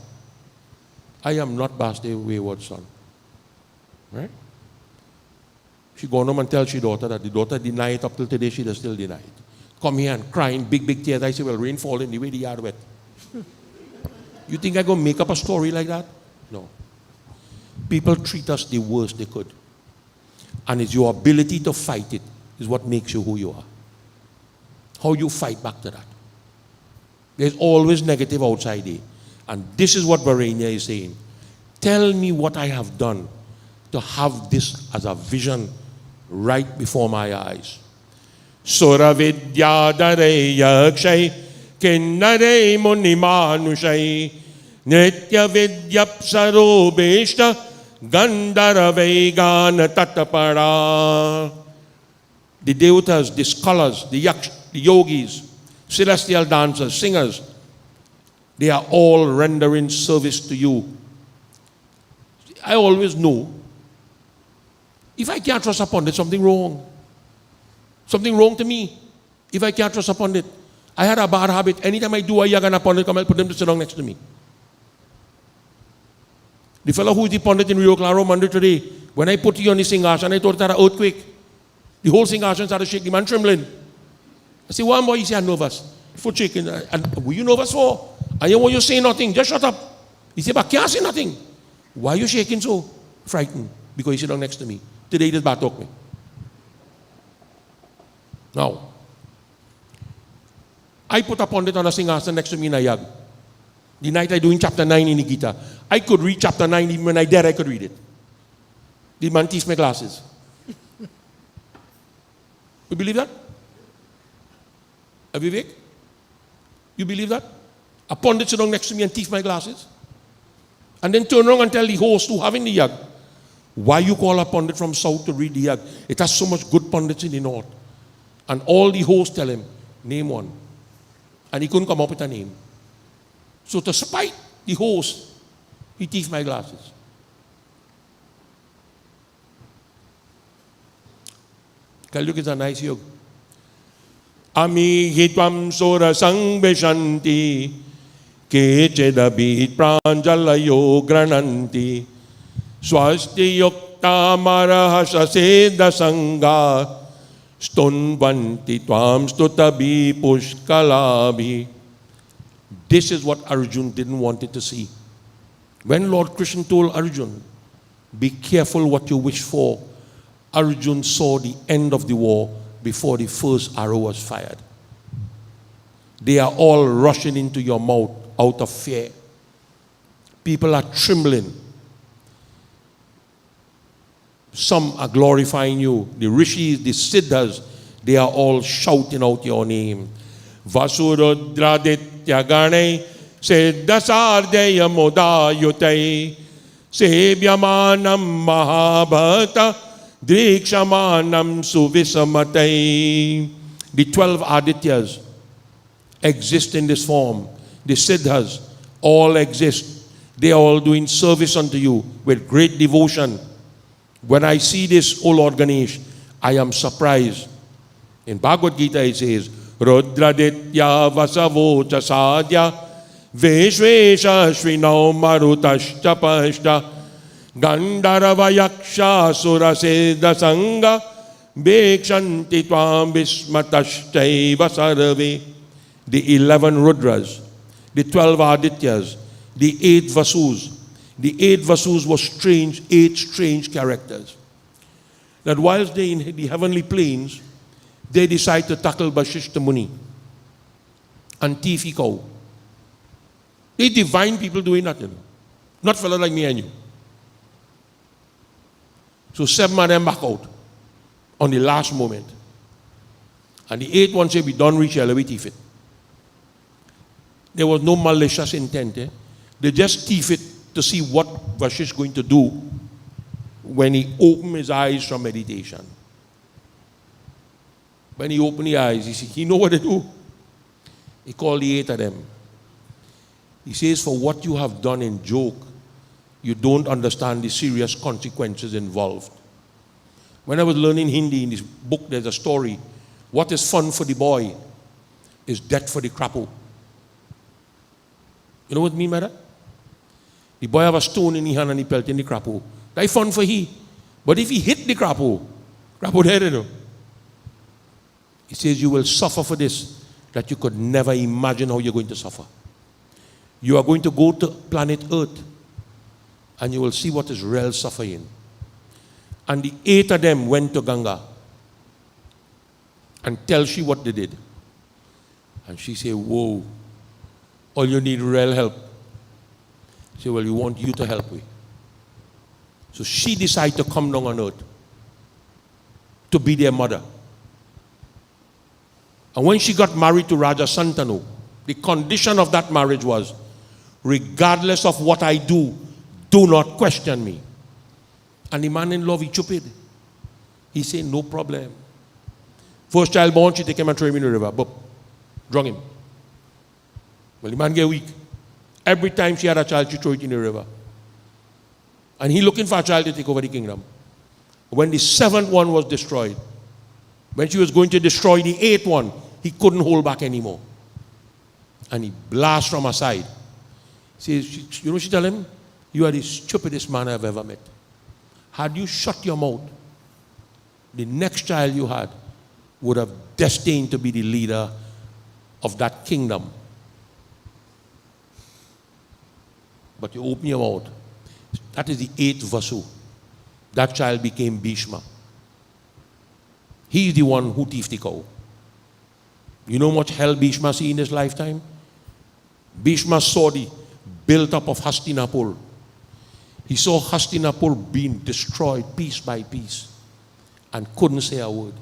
I am not a wayward son. Right? She gone home and tell she daughter that the daughter denied it up till today, she does still deny it. Come here and crying, big tears. I say, well, rain falling the way the yard wet. You think I go make up a story like that? No. People treat us the worst they could. And it's your ability to fight it is what makes you who you are. How you fight back to that. There's always negative outside there. And this is what Varenya is saying. Tell me what I have done to have this as a vision right before my eyes. Sura vidya dare yakshay kinnare muni manushay nritya vidyapsaro beshta gandharave gana tatapara. The devatas, the scholars, the yogis, celestial dancers, singers, they are all rendering service to you. I always know, if I can't trust upon it, something wrong. Something wrong to me. If I can't trust upon it. I had a bad habit. Anytime I do a yagan upon it, I'll put them to sit down next to me. The fellow who is the pundit in Rio Claro Monday today, when I put you on the Singhasana, I thought it had an earthquake. The whole Singhasana started shaking, man trembling. I said, one boy, he said, I'm nervous. Foot shaking. And were you nervous for? I didn't want you to say nothing. Just shut up. He said, but I can't say nothing. Why are you shaking so? Frightened. Because he sit down next to me. Today, this bad talk me. Now, I put a pundit on a Singhasana next to me in a yag. The night I doing chapter 9 in the Gita. I could read chapter 9 even when I dare I could read it. The man teeth my glasses. You believe that? Vivek? You believe that? A pundit sit down next to me and teeth my glasses? And then turn around and tell the host who having the yag, why you call a pundit from south to read the yag? It has so much good pundits in the north. And all the hosts tell him, name one. And he couldn't come up with a name. So to spite the host, he teeth my glasses. Kalyug is a nice yog. Ami hitvam sora sangbeshanti kechedabit pranjalayo grananti swasti yukta marahasa seda sangha stunvanti tvam stutabi pushkalabi. This is what Arjun didn't want it to see. When Lord Krishna told Arjun, be careful what you wish for, Arjun saw the end of the war before the first arrow was fired. They are all rushing into your mouth out of fear. People are trembling. Some are glorifying you. The rishis, the siddhas, they are all shouting out your name. Vasurodraditya Gane Siddhasardaya Modayutai Sebhyamanam Mahabhata Drikshamanam Suvisamatai. The 12 Adityas exist in this form. The Siddhas all exist. They are all doing service unto you with great devotion. When I see this, O Lord Ganesh, I am surprised. In Bhagavad Gita it says, Rudraditya Vasavocha Sadhya Veshvesha Shrinau Marutashtapashta Gandharva Yaksha Sura Siddha Sangha Bekshanti Tvam Vismatashchaiva Sarve. The 11 Rudras, the 12 Adityas, the 8 Vasus. The 8 Vasus were strange, 8 strange characters. That whilst they in the heavenly planes, they decide to tackle Vashishta Muni and Tifi cow. They divine people doing nothing. Not fellow like me and you. So 7 of them back out on the last moment. And the 8th one said, we don't reach here, we thief it. There was no malicious intent. They just thief it to see what Vashish is going to do when he opened his eyes from meditation. When he opened his eyes, he know what to do. He called the 8 of them. He says, for what you have done in joke, you don't understand the serious consequences involved. When I was learning Hindi in this book, there's a story. What is fun for the boy is death for the crappo. You know what I mean by that? The boy have a stone in his hand and he pelt in the crappo. That's fun for he. But if he hit the crappo dead, you know. He says you will suffer for this that you could never imagine how you're going to suffer. You are going to go to planet Earth and you will see what is real suffering. And the 8 of them went to Ganga and tell she what they did. And she said, whoa, all you need real help. She said, well, we want you to help me. So she decided to come down on earth to be their mother. And when she got married to Raja Santanu, the condition of that marriage was, regardless of what I do not question me. And the man-in-law, he stupid. He said, no problem. First child born, she take him and throw him in the river. But drunk him. Well, the man get weak. Every time she had a child, she throw it in the river. And he looking for a child to take over the kingdom. When the 7th one was destroyed, when she was going to destroy the 8th one, he couldn't hold back anymore. And he blasts from her side. Says, you know, she tell him, you are the stupidest man I've ever met. Had you shut your mouth, the next child you had would have destined to be the leader of that kingdom. But you open your mouth. That is the 8th Vasu. That child became Bhishma. He is the one who thieved the cow. You know how much hell Bhishma see in his lifetime? Bhishma saw the built-up of Hastinapur. He saw Hastinapur being destroyed piece by piece and couldn't say a word.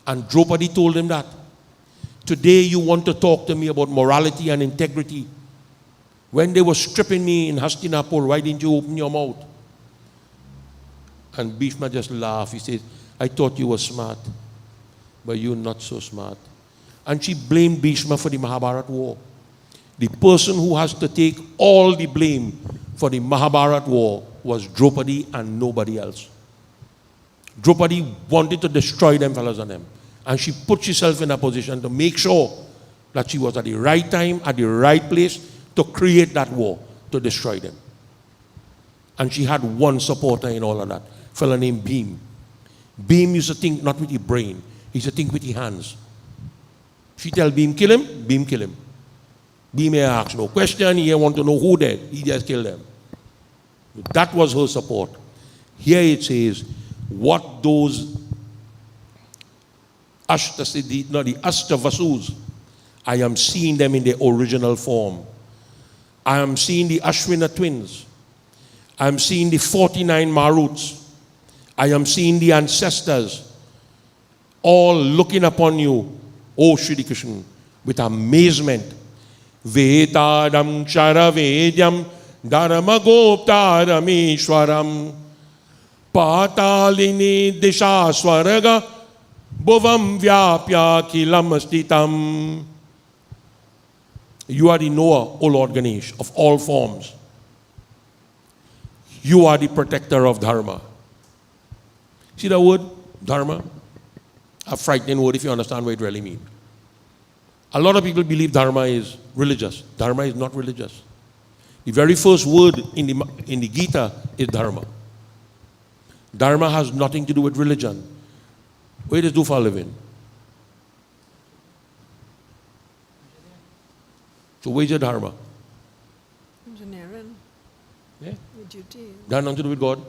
And Draupadi told him that. Today you want to talk to me about morality and integrity. When they were stripping me in Hastinapur, why didn't you open your mouth? And Bhishma just laughed. He said, I thought you were smart, but you're not so smart. And she blamed Bhishma for the Mahabharata war. The person who has to take all the blame for the Mahabharata war was Draupadi and nobody else. Draupadi wanted to destroy them fellows on them. And she put herself in a position to make sure that she was at the right time, at the right place to create that war, to destroy them. And she had one supporter in all of that, a fellow named Bhim. Bhim used to think not with his brain, he used to think with his hands. She tell Bhim, kill him, Bhim kill him. Bhim asked no question, he want to know who dead, he just killed them. That was her support. Here it says, what those the Ashtavasus, I am seeing them in their original form. I am seeing the Ashwina twins. I am seeing the 49 Maruts. I am seeing the ancestors all looking upon you, O Shri Krishna, with amazement. Vedadam Charavedyam Dharmagoptarameshwaram Patalini Disha Swaraga Bhuvam Vyapya Kilam Stitam. You are the knower, O Lord Ganesh, of all forms. You are the protector of Dharma. See the word Dharma? A frightening word if you understand what it really means. A lot of people believe Dharma is religious. Dharma is not religious. The very first word in the Gita is Dharma. Dharma has nothing to do with religion. What does do for a living? So where's your Dharma? Engineering. Yeah. Your duty. That has nothing to do with God.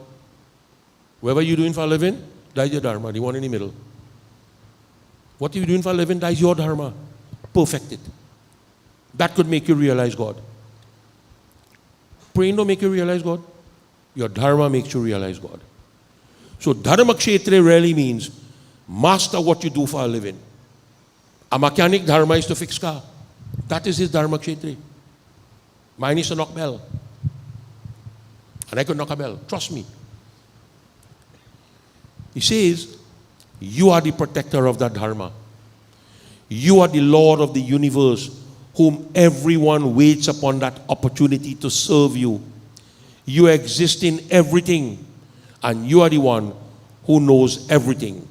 Whatever you're doing for a living, that is your Dharma, the one in the middle. What you're doing for a living, that is your Dharma. Perfect it. That could make you realize God. Praying don't make you realize God. Your Dharma makes you realize God. So Dharma Kshetra really means master what you do for a living. A mechanic Dharma is to fix car. That is his Dharma Kshetra. Mine is to knock bell. And I could knock a bell. Trust me. He says, you are the protector of that Dharma. You are the Lord of the universe, whom everyone waits upon that opportunity to serve you. You exist in everything, and you are the one who knows everything.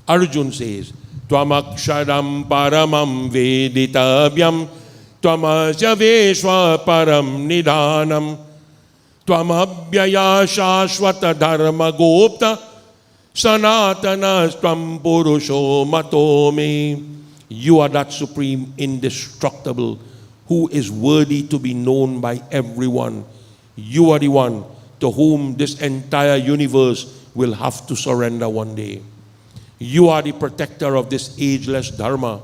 Arjun says, Tvamaksharam paramam veditabhyam Tvamasya veshva param nidhanam Tvamabhyaya shashvata dharma gopta Sanatana Stvam Purusho Matome. You are that supreme, indestructible, who is worthy to be known by everyone. You are the one to whom this entire universe will have to surrender one day. You are the protector of this ageless Dharma.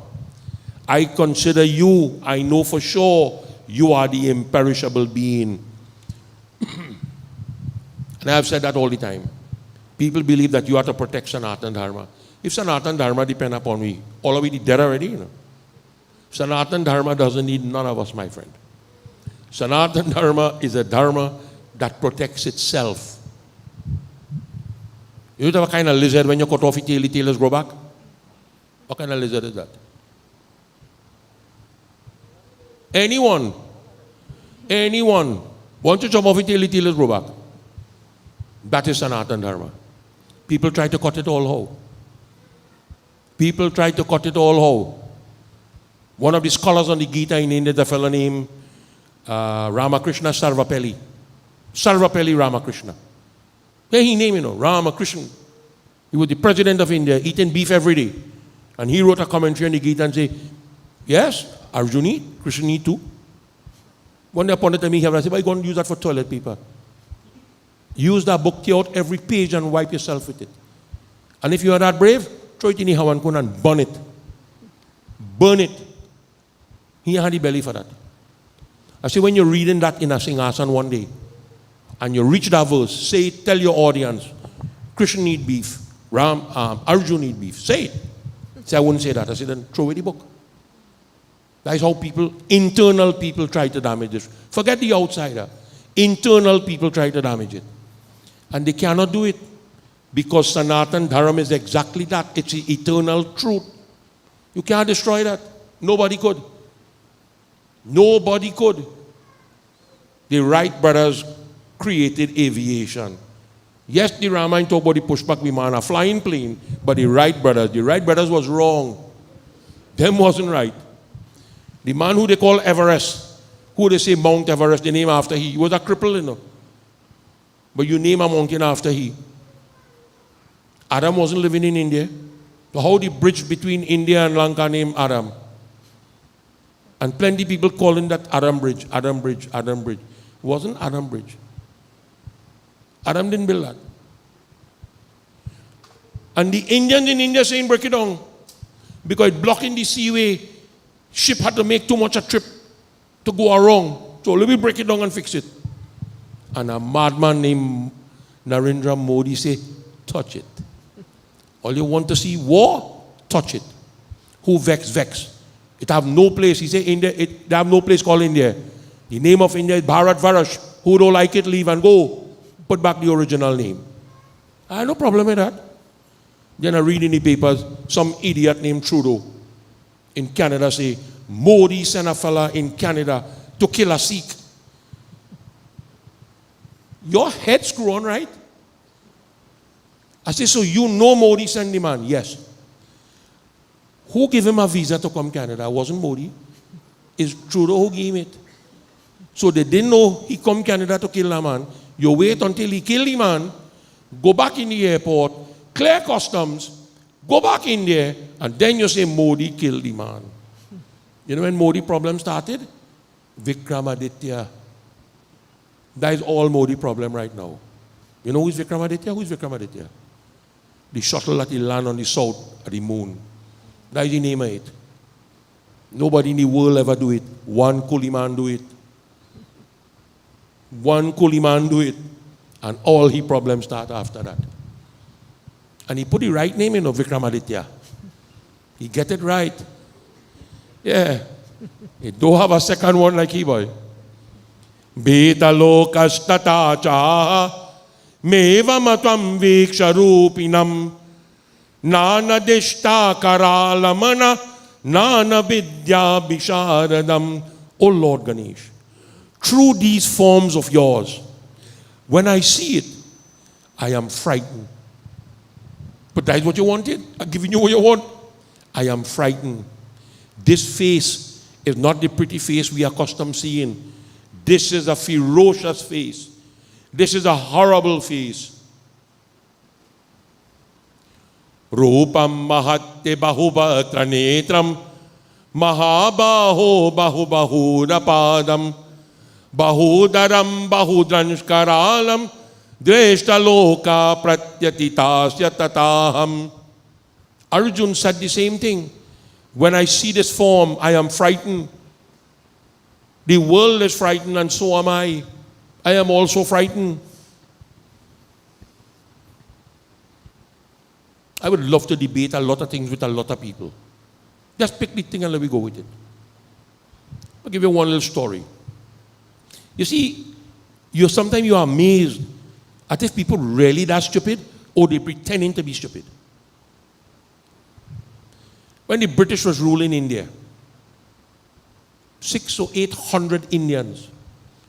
I consider you, I know for sure, you are the imperishable being. And I have said that all the time. People believe that you have to protect Sanatana Dharma. If Sanatana Dharma depend upon me, all of it is dead already, you know. Sanatana Dharma doesn't need none of us, my friend. Sanatana Dharma is a Dharma that protects itself. You know what kind of lizard when you cut off its tail, the tail grow back? What kind of lizard is that? Anyone, once you chop off its tail, the tail grow back. That is Sanatana Dharma. People try to cut it all how? People try to cut it all how? One of the scholars on the Gita in India, the fellow named Ramakrishna Sarvapelli. Sarvapelli Ramakrishna. Yeah, he named, Ramakrishna. He was the president of India, eating beef every day. And he wrote a commentary on the Gita and said, yes, Arjuna eat, Krishna eat too. One day upon the time he said, why you going to use that for toilet paper? Use that book, tear out every page and wipe yourself with it. And if you are that brave, throw it in the Hawankun and burn it. Burn it. He had the belly for that. I say when you're reading that in a Singhasan one day, and you reach that verse, say it, tell your audience, Krishna need beef, Arjuna need beef. Say it. Say I wouldn't say that. I said then throw away the book. That is how internal people try to damage this. Forget the outsider. Internal people try to damage it. And they cannot do it. Because Sanatana Dharma is exactly that. It's the eternal truth. You can't destroy that. Nobody could. Nobody could. The Wright brothers created aviation. Yes, the Ramayana talk about the pushback Vimana, flying plane, but the Wright brothers was wrong. Them wasn't right. The man who they call Everest, who they say Mount Everest, they name after he was a cripple, But you name a mountain after he. Adam wasn't living in India. So how the bridge between India and Lanka named Adam? And plenty of people calling that Adam Bridge, Adam Bridge, Adam Bridge. It wasn't Adam Bridge. Adam didn't build that. And the Indians in India saying break it down. Because blocking the seaway, ship had to make too much a trip to go around. So let me break it down and fix it. And a madman named Narendra Modi say, touch it. All you want to see war, touch it. Who vex, vex. It have no place. He say India, they have no place called India. The name of India is Bharat Varash. Who don't like it, leave and go. Put back the original name. I have no problem with that. Then I read in the papers, some idiot named Trudeau in Canada say, Modi sent a fella in Canada to kill a Sikh. Your head screw on, right? I say, so you know Modi sent the man? Yes. Who gave him a visa to come to Canada? It wasn't Modi. It's Trudeau who gave him it. So they didn't know he come to Canada to kill a man. You wait until he kill the man, go back in the airport, clear customs, go back in there, and then you say Modi killed the man. You know when Modi problem started? Vickramaditya. That is all Modi problem right now. You know who is Vickramaditya? Who is Vickramaditya? The shuttle that he land on the south of the moon. That is the name of it. Nobody in the world ever do it. One coolie man do it. One coolie man do it. And all his problems start after that. And he put the right name in Vickramaditya. He get it right. Yeah. He don't have a second one like he boy. Beta lokastata cha meva matvam viksharupinam nana dishta karalamana nana vidya bisharadam. O Lord Ganesh, through these forms of yours, when I see it, I am frightened. But that is what you wanted. I'm giving you what you want. I am frightened. This face is not the pretty face we are accustomed seeing. This is a ferocious face. This is a horrible face. Rupam mahatte bahubhatra netram mahabaho bahubahudapadam bahudaram bahudranshkaralam dreshta loka pratyatitasya tataham. Arjun said the same thing. When I see this form, I am frightened. The world is frightened and so am I. I am also frightened. I would love to debate a lot of things with a lot of people. Just pick the thing and let me go with it. I'll give you one little story. You see, sometimes you are amazed at if people really that stupid or they pretending to be stupid. When the British was ruling India, 600 or 800 Indians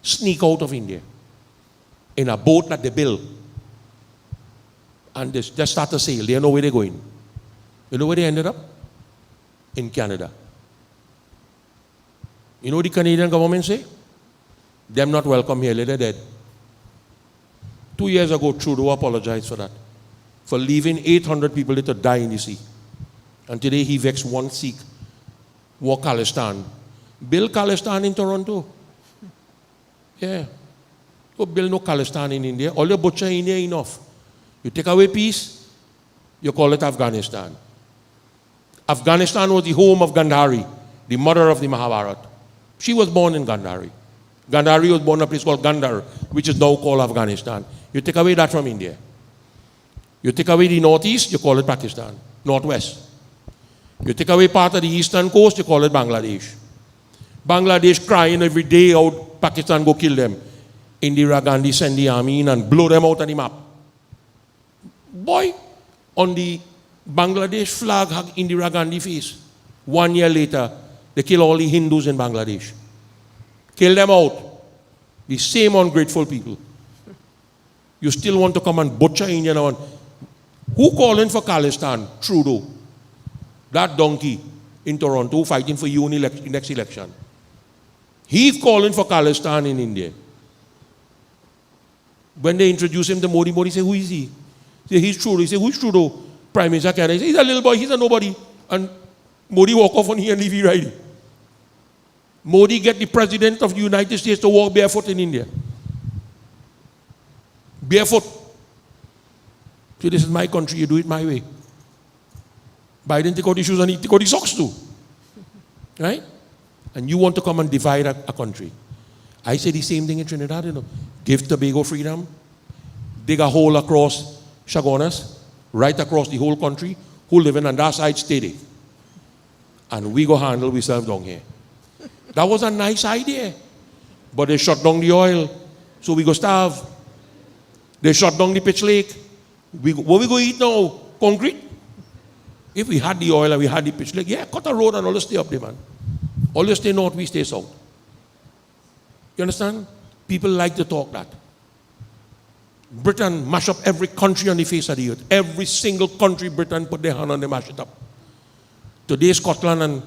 sneak out of India in a boat that they build. And they just start to sail. They don't know where they're going. You know where they ended up? In Canada. You know what the Canadian government say? Them not welcome here, they're dead. 2 years ago, Trudeau apologized for that. For leaving 800 people to die in the sea. And today he vexed one Sikh, war Khalistan. Build Khalistan in Toronto. Yeah. Go build no Khalistan in India. All your butcher in India enough. You take away peace, you call it Afghanistan. Afghanistan was the home of Gandhari, the mother of the Mahabharata. She was born in Gandhari. Gandhari was born in a place called Gandhar, which is now called Afghanistan. You take away that from India. You take away the northeast, you call it Pakistan. Northwest. You take away part of the eastern coast, you call it Bangladesh. Bangladesh crying every day out, Pakistan go kill them. Indira Gandhi send the army in and blow them out on the map. Boy, on the Bangladesh flag had Indira Gandhi face. 1 year later, they kill all the Hindus in Bangladesh. Kill them out. The same ungrateful people. You still want to come and butcher India now. Who calling for Khalistan? Trudeau. That donkey in Toronto fighting for you in the next election. He's calling for Khalistan in India. When they introduce him to Modi, Modi say, who is he? He say, he's Trudeau. He say, who's Trudeau? Prime Minister Canada. He say, he's a little boy, he's a nobody. And Modi walk off on here and leave he riding. Modi get the President of the United States to walk barefoot in India. Barefoot. So this is my country, you do it my way. Biden take out the shoes and he take out the socks too. Right? And you want to come and divide a country. I say the same thing in Trinidad, you know. Give Tobago freedom. Dig a hole across Chaguanas, right across the whole country. Who living on that side, stay there. And we go handle ourselves down here. That was a nice idea. But they shut down the oil, so we go starve. They shut down the pitch lake. What we go eat now? Concrete? If we had the oil and we had the pitch lake, yeah, cut a road and all stay up there, man. All stay north, we stay south. You understand? People like to talk that. Britain mash up every country on the face of the earth. Every single country Britain put their hand on, they mash it up. Today Scotland and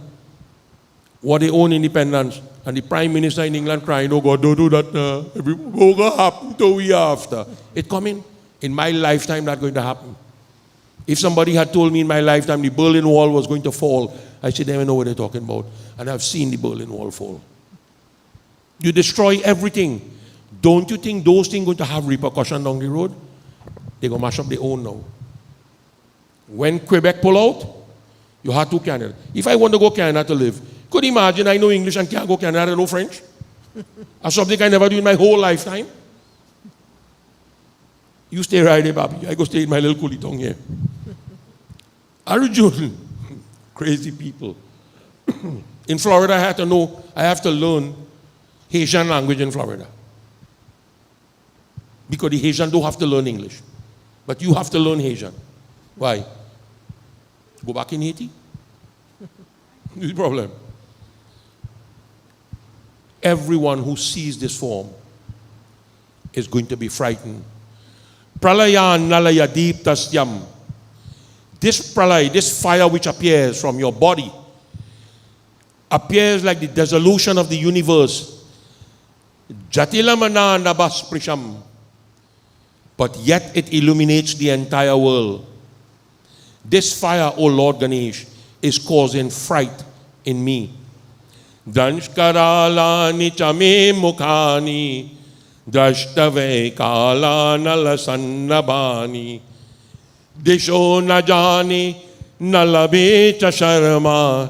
what they own independence, and the Prime Minister in England crying, oh God, don't do that. What will happen to we after? It coming. In my lifetime, that's going to happen. If somebody had told me in my lifetime the Berlin Wall was going to fall, I said, they never know what they're talking about. And I've seen the Berlin Wall fall. You destroy everything. Don't you think those things are going to have repercussions down the road? They're going to mash up their own now. When Quebec pull out, you had to Canada. If I want to go Canada to live, could you imagine I know English and can't go Canada, I know French? That's something I never do in my whole lifetime. You stay right there, Bobby. I go stay in my little coolie tongue here. Arjun, crazy people. In Florida, I have to learn Haitian language in Florida. Because the Haitian don't have to learn English. But you have to learn Haitian. Why? Go back in Haiti? What's the problem? Everyone who sees this form is going to be frightened. Pralaya nalaya deeptasyam. This pralaya, this fire which appears from your body, appears like the dissolution of the universe. Jatilamana nabasprisham. But yet it illuminates the entire world. This fire, O Lord Ganesh, is causing fright in me. Danshkaralani chame mukhani drashtave kala nalasannabani disho najani nalabe cha sharma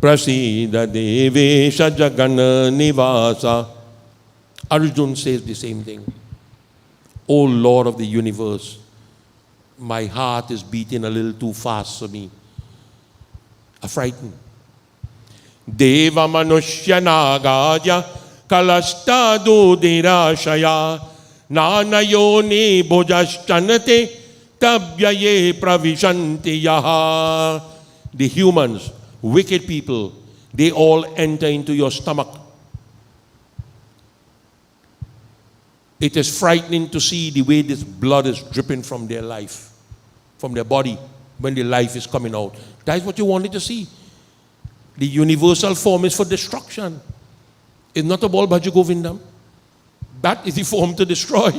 prasida devesha jagana nivasa. Arjun says the same thing. O Lord of the universe, my heart is beating a little too fast for me. I'm frightened. Deva manushya nagaya kalastadu dirashaya nanayoni bhojashtanate tabyaye pravishanti yaha. The humans, wicked people, they all enter into your stomach. It is frightening to see the way this blood is dripping from their life, from their body, when the life is coming out. That is what you wanted to see. The universal form is for destruction. It's not about Bhaja Govindam. That is the form to destroy.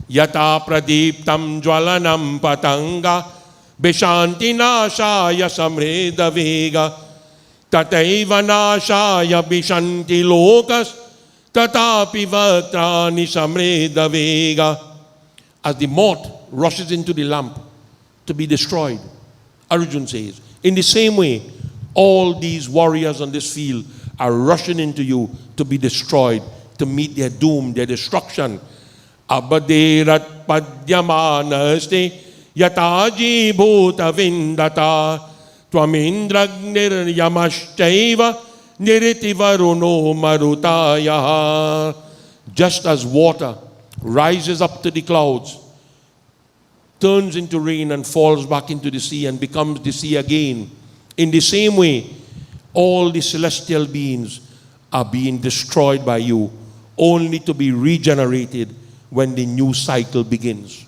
Yata pradiptam jwalanam patanga beshanti nashaya samreda vega tataiva nashaya bishanti lokas tatapi vatrani samreda vega. As the moth rushes into the lamp to be destroyed, Arjun says, in the same way, all these warriors on this field are rushing into you to be destroyed, to meet their doom, their destruction. Abaderat padyamanaste yataji bhuta vindata twamindragnir yamashchaiva niritivaruno marutaya. Just as water rises up to the clouds, turns into rain and falls back into the sea and becomes the sea again, in the same way, all the celestial beings are being destroyed by you, only to be regenerated when the new cycle begins.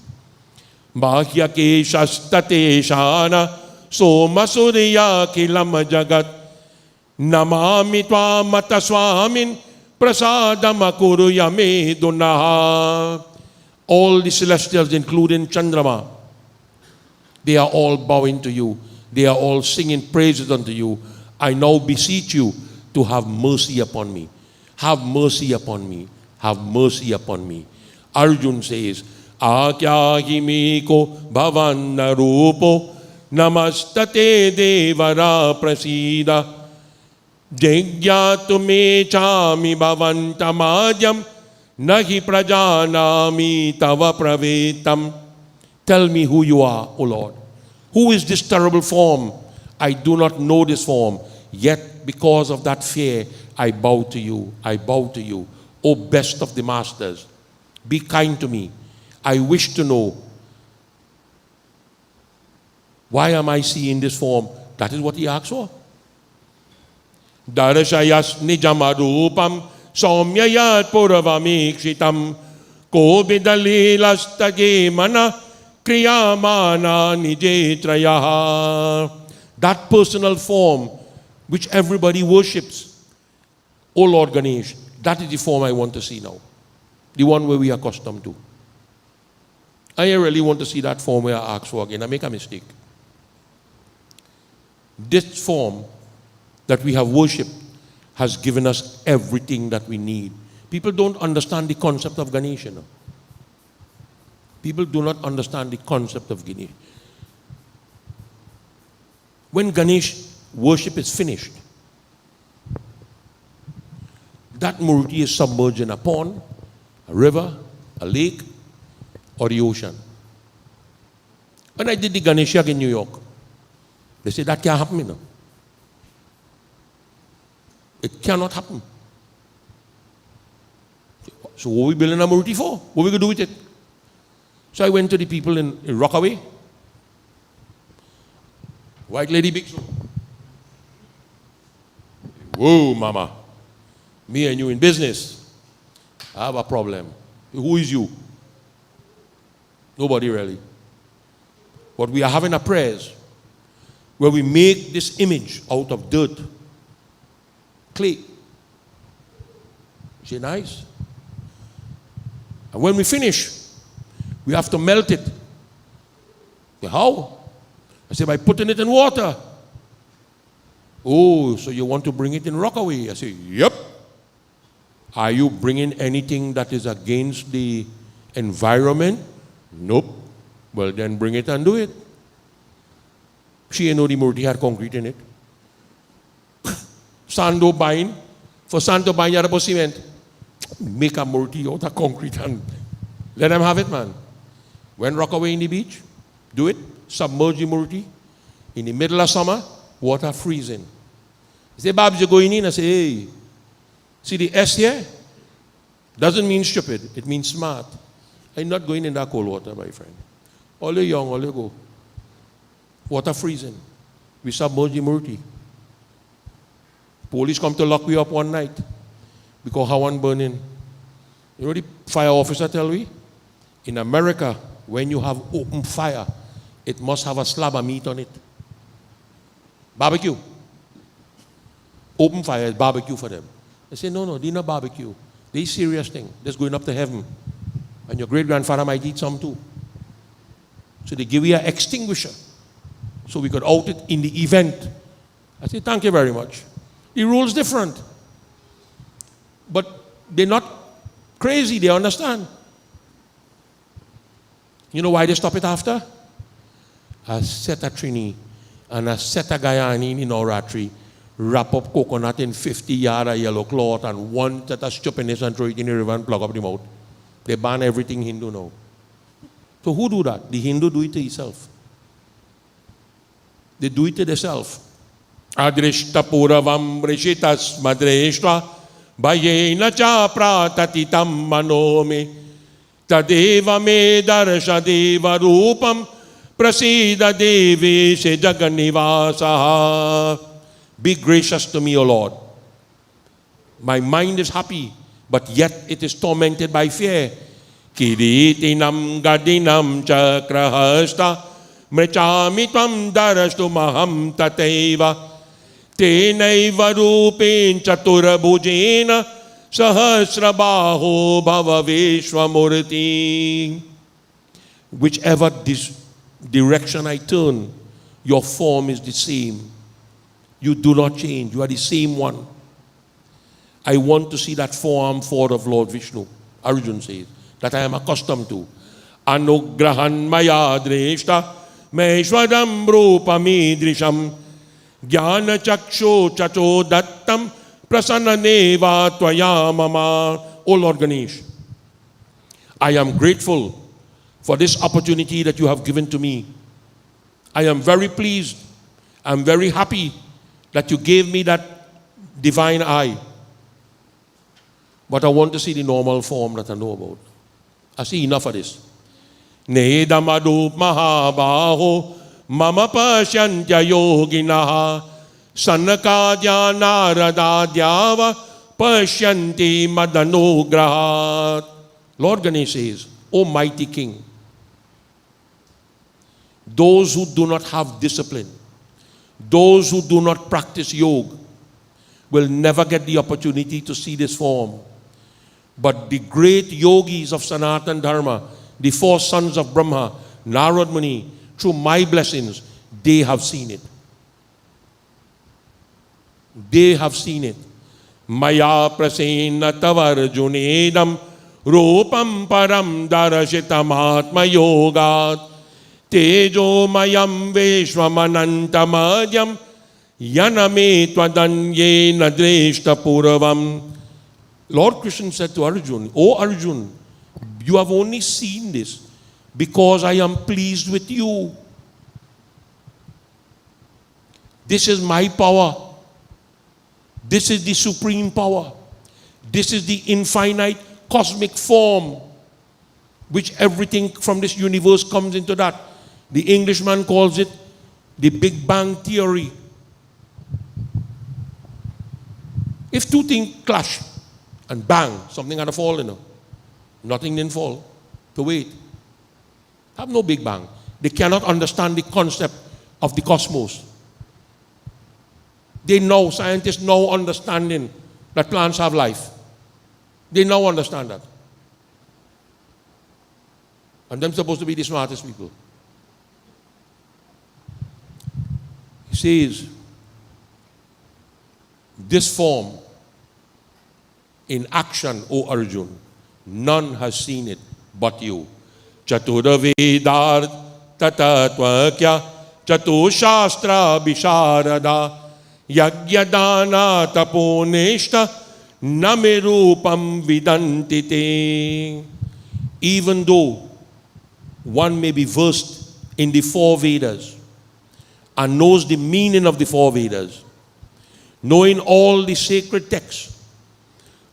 Bahyake shastate shana somasuriya kilama jagat namami tva mataswamin prasadam yame dunaha. All the celestials, including Chandrama, they are all bowing to you. They are all singing praises unto you. I now beseech you to have mercy upon me. Have mercy upon me. Have mercy upon me. Arjun says, Akyahimiko bhavanna rupo namastate devara prasida Jagyatu me chami bhavantamadhyam nahi prajanami tava pravetam. Tell me who you are, O Lord. Who is this terrible form? I do not know this form. Yet, because of that fear, I bow to you. I bow to you. O best of the masters, be kind to me. I wish to know, why am I seeing this form? That is what he asks for. Darashayas nijamarupam saumyayat puravamikshitam kobidalilastage mana kriyamana nijetrayaha. That personal form which everybody worships, O Lord Ganesh, that is the form I want to see now. The one where we are accustomed to. I really want to see that form where I ask for again. I make a mistake. This form that we have worshipped has given us everything that we need. People don't understand the concept of Ganesh. People do not understand the concept of Ganesh. When Ganesh worship is finished, that murti is submerged in a pond, a river, a lake, or the ocean. When I did the Ganesh Yag in New York, they said that can't happen. It cannot happen. So what are we building a murti for? What are we going to do with it? So I went to the people in Rockaway. White lady bhikshu. Whoa, mama. Me and you in business. I have a problem. Who is you? Nobody really. But we are having a prayers where we make this image out of dirt, clay. Is it nice? And when we finish, we have to melt it. How? I say, by putting it in water. Oh, so you want to bring it in Rockaway? I say, yep. Are you bringing anything that is against the environment? Nope. Well, then bring it and do it. She know the murti had concrete in it. Sando buying. For sando buying, you have cement. Make a murti out of concrete and let them have it, man. When Rockaway in the beach, do it. Submerge the murti. In the middle of summer, water freezing. He say, Babs, you're going in. I say, hey, see the S here? Doesn't mean stupid. It means smart. I'm not going in that cold water, my friend. All you young, all you go. Water freezing. We submerge the murti. Police come to lock me up one night because how one burning. You know the fire officer tell me? In America, when you have open fire, it must have a slab of meat on it. Barbecue. Open fire is barbecue for them. They say, no, they're not barbecue. They're serious thing. That's going up to heaven. And your great-grandfather might eat some too. So they give you an extinguisher so we could out it in the event. I say, thank you very much. The rule's different. But they're not crazy. They understand. You know why they stop it after? A set of Trini and a set of Guyani in Navratri wrap up coconut in 50 yards of yellow cloth and one set of stupidness and throw it in the river and plug up the mouth. They ban everything Hindu now. So who do that? The Hindu do it to himself. They do it to themselves. Adrishta puravam rishitas madreshta bhayena cha pratatitam manome tadeva me darsha deva rupam prasida devi se jaganivasaha. Be gracious to me, O Lord. My mind is happy, but yet it is tormented by fear. Kiritinam gadinam chakrahasta mrechami tvam darastu maham tateva tenaiva rupin chaturabhujena sahasrabaho bhava vishwamurti. Whichever direction I turn, your form is the same. You do not change. You are the same one. I want to see that forearm forward of Lord Vishnu. Arjuna says, that I am accustomed to. Anugrahan maya dreshta meshwadam rupamidrisham jnana chaksho chacho dattam prasananeva tvaya mama. O Lord Ganesh, I am grateful for this opportunity that you have given to me. I am very pleased. I am very happy that you gave me that divine eye. But I want to see the normal form that I know about. I see enough of this. Nedamadu mahabaho mama pasyantya yoginaha sanakadya naradadhyava pasyanti madanugrahat. Lord Ganesh says, O mighty King, those who do not have discipline, those who do not practice yoga, will never get the opportunity to see this form. But the great yogis of Sanatana Dharma, the four sons of Brahma, Narad Muni, through my blessings, they have seen it. They have seen it. Maya prasena tavarjunedam rupam param darashitam atma yogat tejo mayam veshvamanantamadhyam yaname twadanye nadreshta puravam. Lord Krishna said to Arjun, "O Arjun, you have only seen this because I am pleased with you. This is my power. This is the supreme power. This is the infinite cosmic form, which everything from this universe comes into that. The Englishman calls it the Big Bang Theory. If two things clash and bang, something had to fall, Nothing didn't fall. To wait. Have no Big Bang. They cannot understand the concept of the cosmos. They know, scientists know understanding that plants have life. They now understand that. And they're supposed to be the smartest people. He says, this form in action, O Arjun, none has seen it but you. Chatura Vedar Tatatvakya Chatu Shastra Bisharada Yagyadana Taponeshta Namirupam Vidantite. Even though one may be versed in the four Vedas and knows the meaning of the four Vedas, knowing all the sacred texts,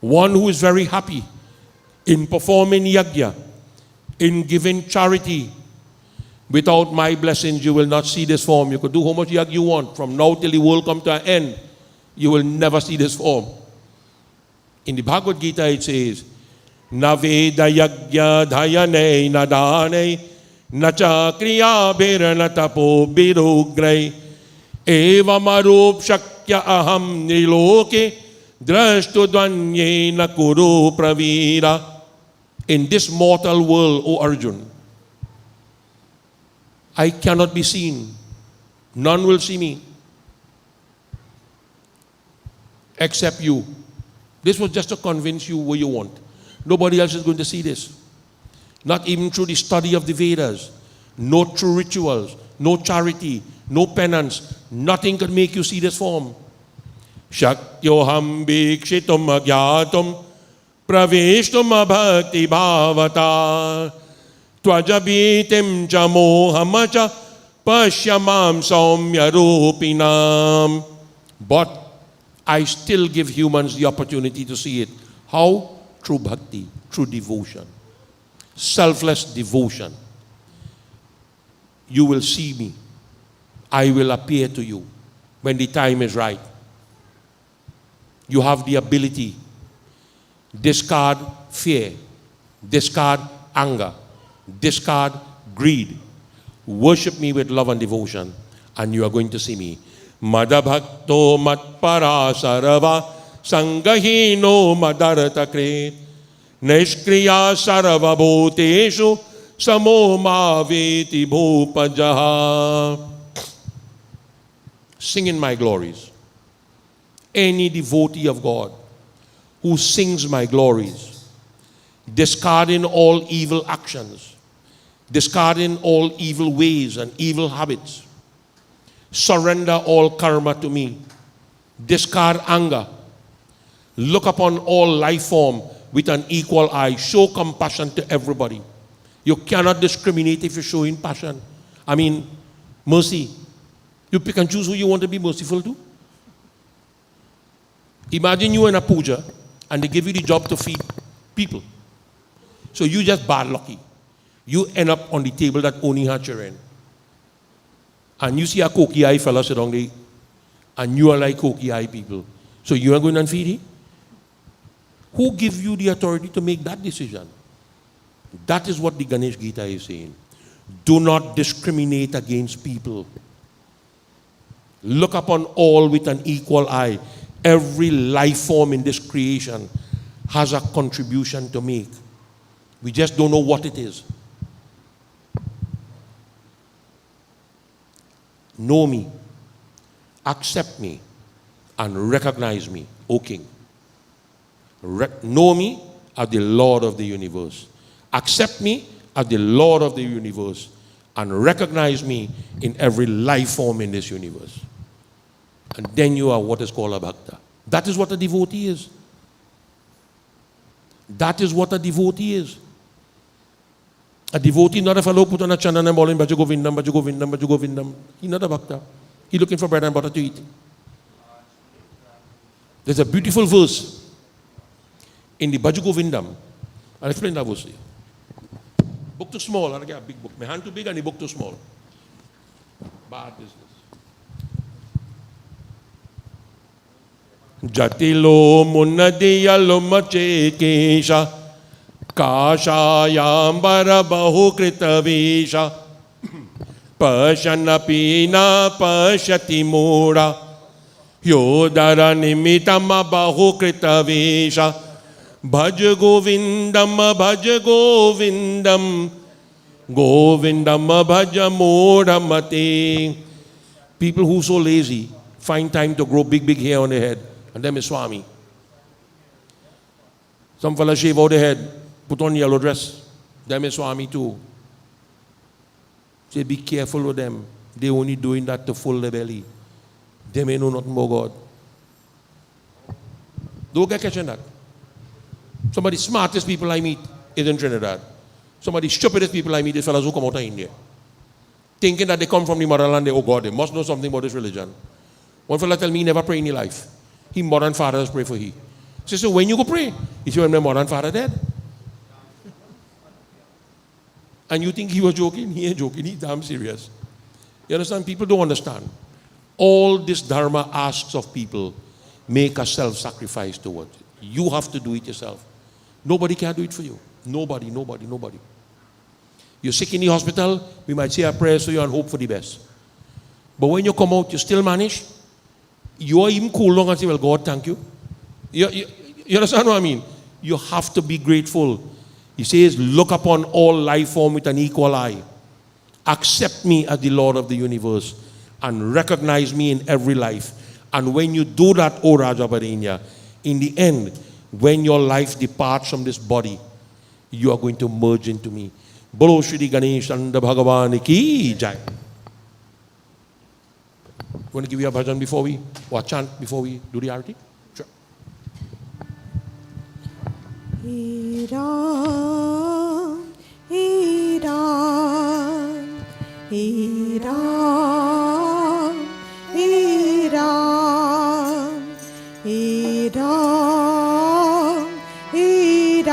one who is very happy in performing yajna, in giving charity, without my blessings, you will not see this form. You could do how much yajna you want. From now till the world come to an end, you will never see this form. In the Bhagavad Gita it says, Na veda yajna dhayane nadane nacha kriya bherana tapo birugrai evam arup shakya aham niloke drashtu dvanyena kuru pravira. In this mortal world, O Arjun, I cannot be seen. None will see me except you. This was just to convince you what you want. Nobody else is going to see this. Not even through the study of the Vedas. No true rituals, no charity, no penance. Nothing can make you see this form. Shakyoham bhikshitum agyatum praveshtum abhakti bhavata tvajabitim cha mohamacha pashyamam saumya rupinam. But I still give humans the opportunity to see it. How? Through bhakti, through devotion. Selfless devotion. You will see me. I will appear to you when the time is right. You have the ability. Discard fear. Discard anger. Discard greed. Worship me with love and devotion, and you are going to see me. Madabhakto matpara sarava sangahino madartakre nishkriya sarava bhuteshu samo maveti bhupajaha. Sing in my glories. Any devotee of God who sings my glories, discarding all evil actions, discarding all evil ways and evil habits, surrender all karma to me, discard anger, look upon all life form with an equal eye, show compassion to everybody. You cannot discriminate if you're showing passion. Mercy. You pick and choose who you want to be merciful to. Imagine you in a puja and they give you the job to feed people. So you just bad lucky. You end up on the table that only had children. And you see a cocky eye fella sit down there, and you are like cocky eye people. So you are going and feed him? Who gives you the authority to make that decision? That is what the Ganesh Gita is saying. Do not discriminate against people. Look upon all with an equal eye. Every life form in this creation has a contribution to make. We just don't know what it is. know me, accept me, and recognize me, O King. Know me as the Lord of the universe. Accept me as the Lord of the universe, and recognize me in every life form in this universe. And then you are what is called a bhakta. That is what a devotee is. That is what a devotee is. A devotee, not a fellow put on a chandan and bowling, Bhaja Govindam, Bhaja Govindam, Bhaja Govindam. He's not a bhakta. He's looking for bread and butter to eat. There's a beautiful verse in the Bhaja Govindam. I'll explain that verse to you. Book too small. I'll get a big book. My hand too big and the book too small. Bad business. Jatilo munadiyalo machekesha kashayambara bahukritavesha pashanapina pashati mura yodara nimitama bahukritavesha bhaj govindam govindam bhaja modamate. People who so lazy find time to grow big hair on their head. And them is Swami. Some fellas shave out their head, put on yellow dress. Them is Swami too. Say, be careful with them. They only doing that to full their belly. They may know nothing about God. Don't get catching that. Some of the smartest people I meet is in Trinidad. Some of the stupidest people I meet is fellas who come out of India. Thinking that they come from the motherland, oh God, they must know something about this religion. One fella tell me he never pray in his life. He mother and father pray for he. Say, so when you go pray? He said, when my mother and father dead. And you think he was joking? He ain't joking. He's damn serious. You understand? People don't understand. All this dharma asks of people, make a self-sacrifice towards it. You have to do it yourself. Nobody can do it for you. Nobody. You're sick in the hospital, we might say a prayer for you and hope for the best. But when you come out, you still manage. You are even cool long and say, well, God, thank you. You understand what I mean? You have to be grateful. He says, look upon all life form with an equal eye. Accept me as the Lord of the universe and recognize me in every life. And when you do that, O Rajabarinya, in the end, when your life departs from this body, you are going to merge into me. Bolo Shri Ganesh and Bhagavan ki jai. Want to give you a bhajan before we, or a chant before we do the arati? Sure. Iram, Iram, Iram, Iram, Iram, Iram,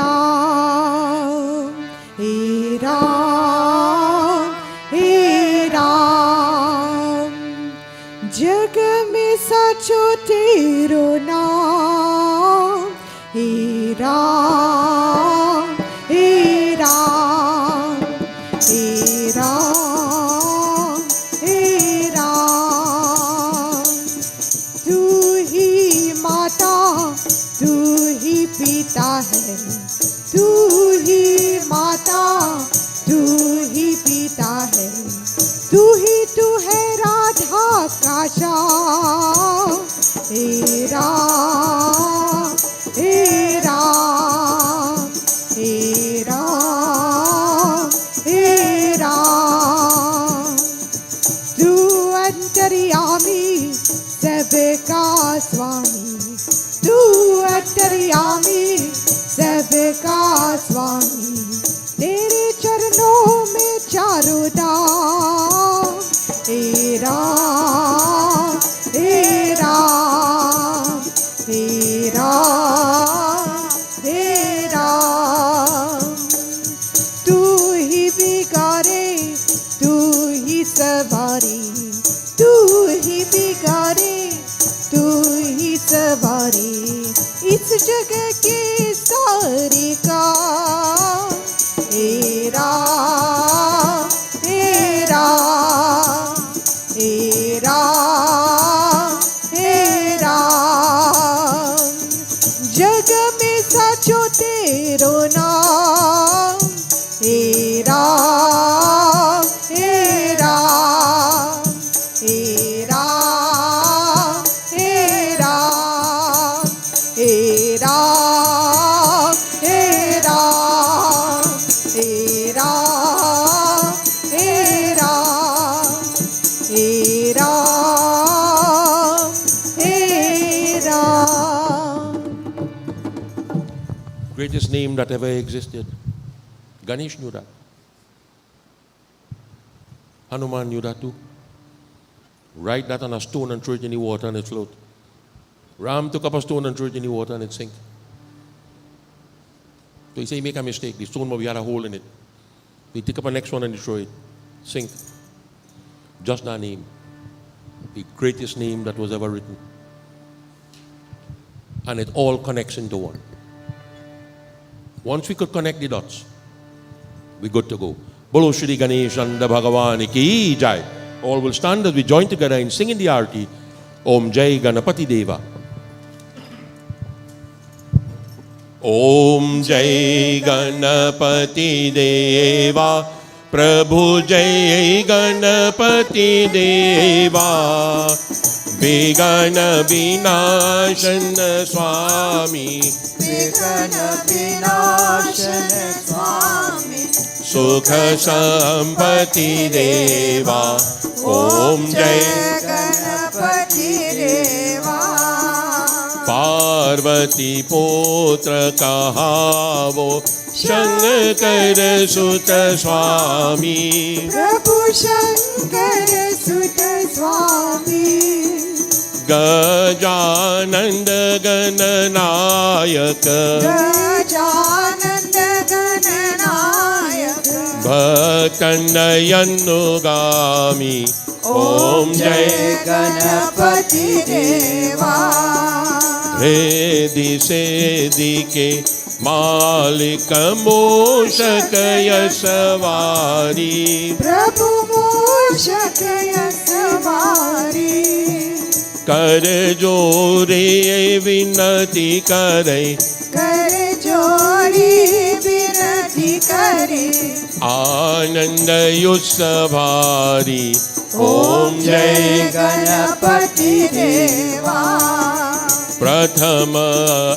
Iram, Iram. जग में सचो तेरो नाम हे राम हे राम हे राम हे राम तू ही माता तू ही पिता है तू ही माता तू ही पिता है तू है राधा का श्याम हे राम हे राम हे राम हे राम तू अंतर्यामी सबका स्वामी तू अंतर्यामी सबका स्वामी तेरे चरणों में चारों धाम हे राम हे राम हे राम हे राम तू ही बिगाड़े तू ही सवारी तू ही बिगाड़े तू ही सवारी इस जगह के सारे का हे राम हे राम हे राम हे राम जग में सचो तेरो नाम हे राम हे राम हे greatest name that ever existed. Ganesh knew that. Hanuman knew that too. Write that on a stone and throw it in the water and it float. Ram took up a stone and threw it in the water and it sank. So he said, make a mistake. The stone, but we had a hole in it. We take up the next one and throw it. Sink. Just that name. The greatest name that was ever written. And it all connects into one. Once we could connect the dots, we're good to go. Bolo Shri Ganesh and Bhagavan Ki Jai. All will stand as we join together in singing the Aarti. Om Jai Ganapati Deva. Om Jai Ganapati Deva. Prabhu Jai Ganapati Deva. Vigana Vinashana Swami. Vigana Vinashana Swami. Sukha Sampati Deva. Om Jai Ganapati Deva. Parvati Putra Kahavo. Shankar Sutta Swami. Prabhu Shankar Sutta Swami. Gajananda Gananayaka. Gajananda Gananayaka. Bhaktanayannugami. Om Jai Ganapati Deva. Redhi Sedhi Ke Malika Moshakaya Savari. Prabhu Moshakaya Savari. Kar jore vinati kare. Kar jori vinati kare. Ananda Yusavari. Om Jai Ganapati Deva. Prathama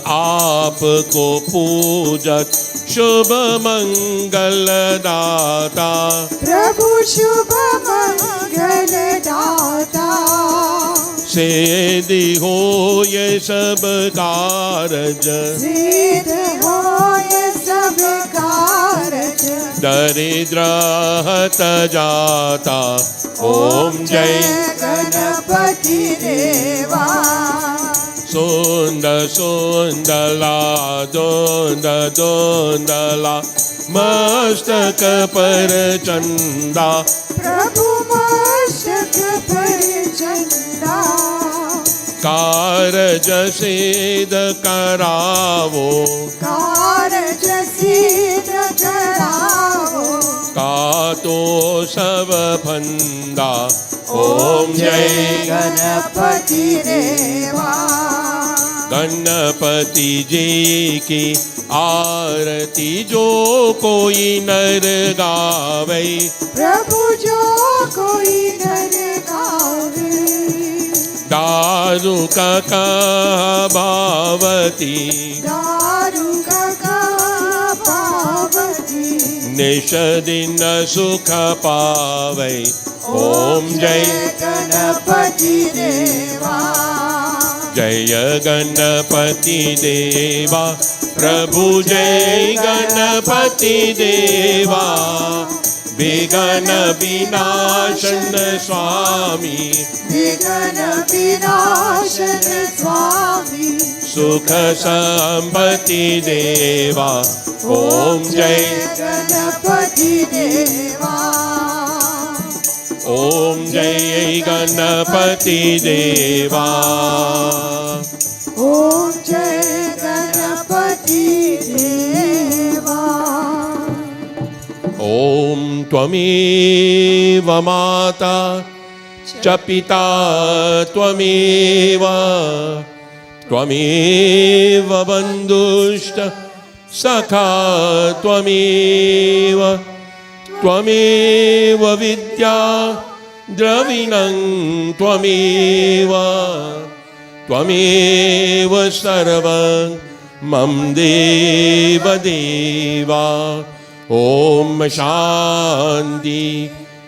aapko pujat Shubha Mangala Data. Prabhu Shubha Mangala Data. Siddhi ho ye sab karaj. Siddhi ho ye sab karaj. Daridra hata jata. Om Jai Ganapati Deva. Sunda Sundala Dunda Dundala Mastaka Parachanda. Prabhu Mastaka Parachanda. Karaj Siddha Karavo. Karaj Siddha Karavo. Kato Savapanda. Om Jai Ganapati Deva. Ganpati जी की आरती जो कोई नर गावे. प्रभु जो कोई नर गावे. दारू का भावती. दारू का पावती. निश दिन सुख पावे. ओम जय गणपति देवा. जय गणपति देवा. प्रभु जय गणपति देवा. विघ्न विनाशन स्वामी. विघ्न विनाशन स्वामी. सुख संपत्ति देवा. ओम जय गणपति देवा. ओम जय गणपति देवा. ओम जय गणपति देवा. ओम त्वमेव माता च पिता त्वमेव. त्वमेव बन्धुश्च सखा त्वमेव. त्वमेव विद्या द्रविणं त्वमेव. त्वमेव सर्वं मम देव देवा. ओम शांति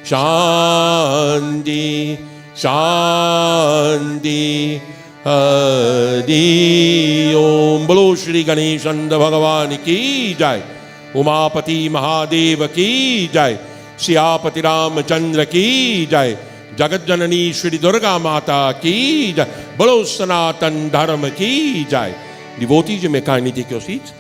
शांति शांति. Hari Om. Bolo Shri Ganesh Bhagavan ki jai. Umapati Mahadev ki jai. Siyapati Ramachandra ki jai. Jagat Janani Shri Durga Mata ki jai. Bolo Sanatan Dharma ki jai. Devotees, you may kindly take your seats.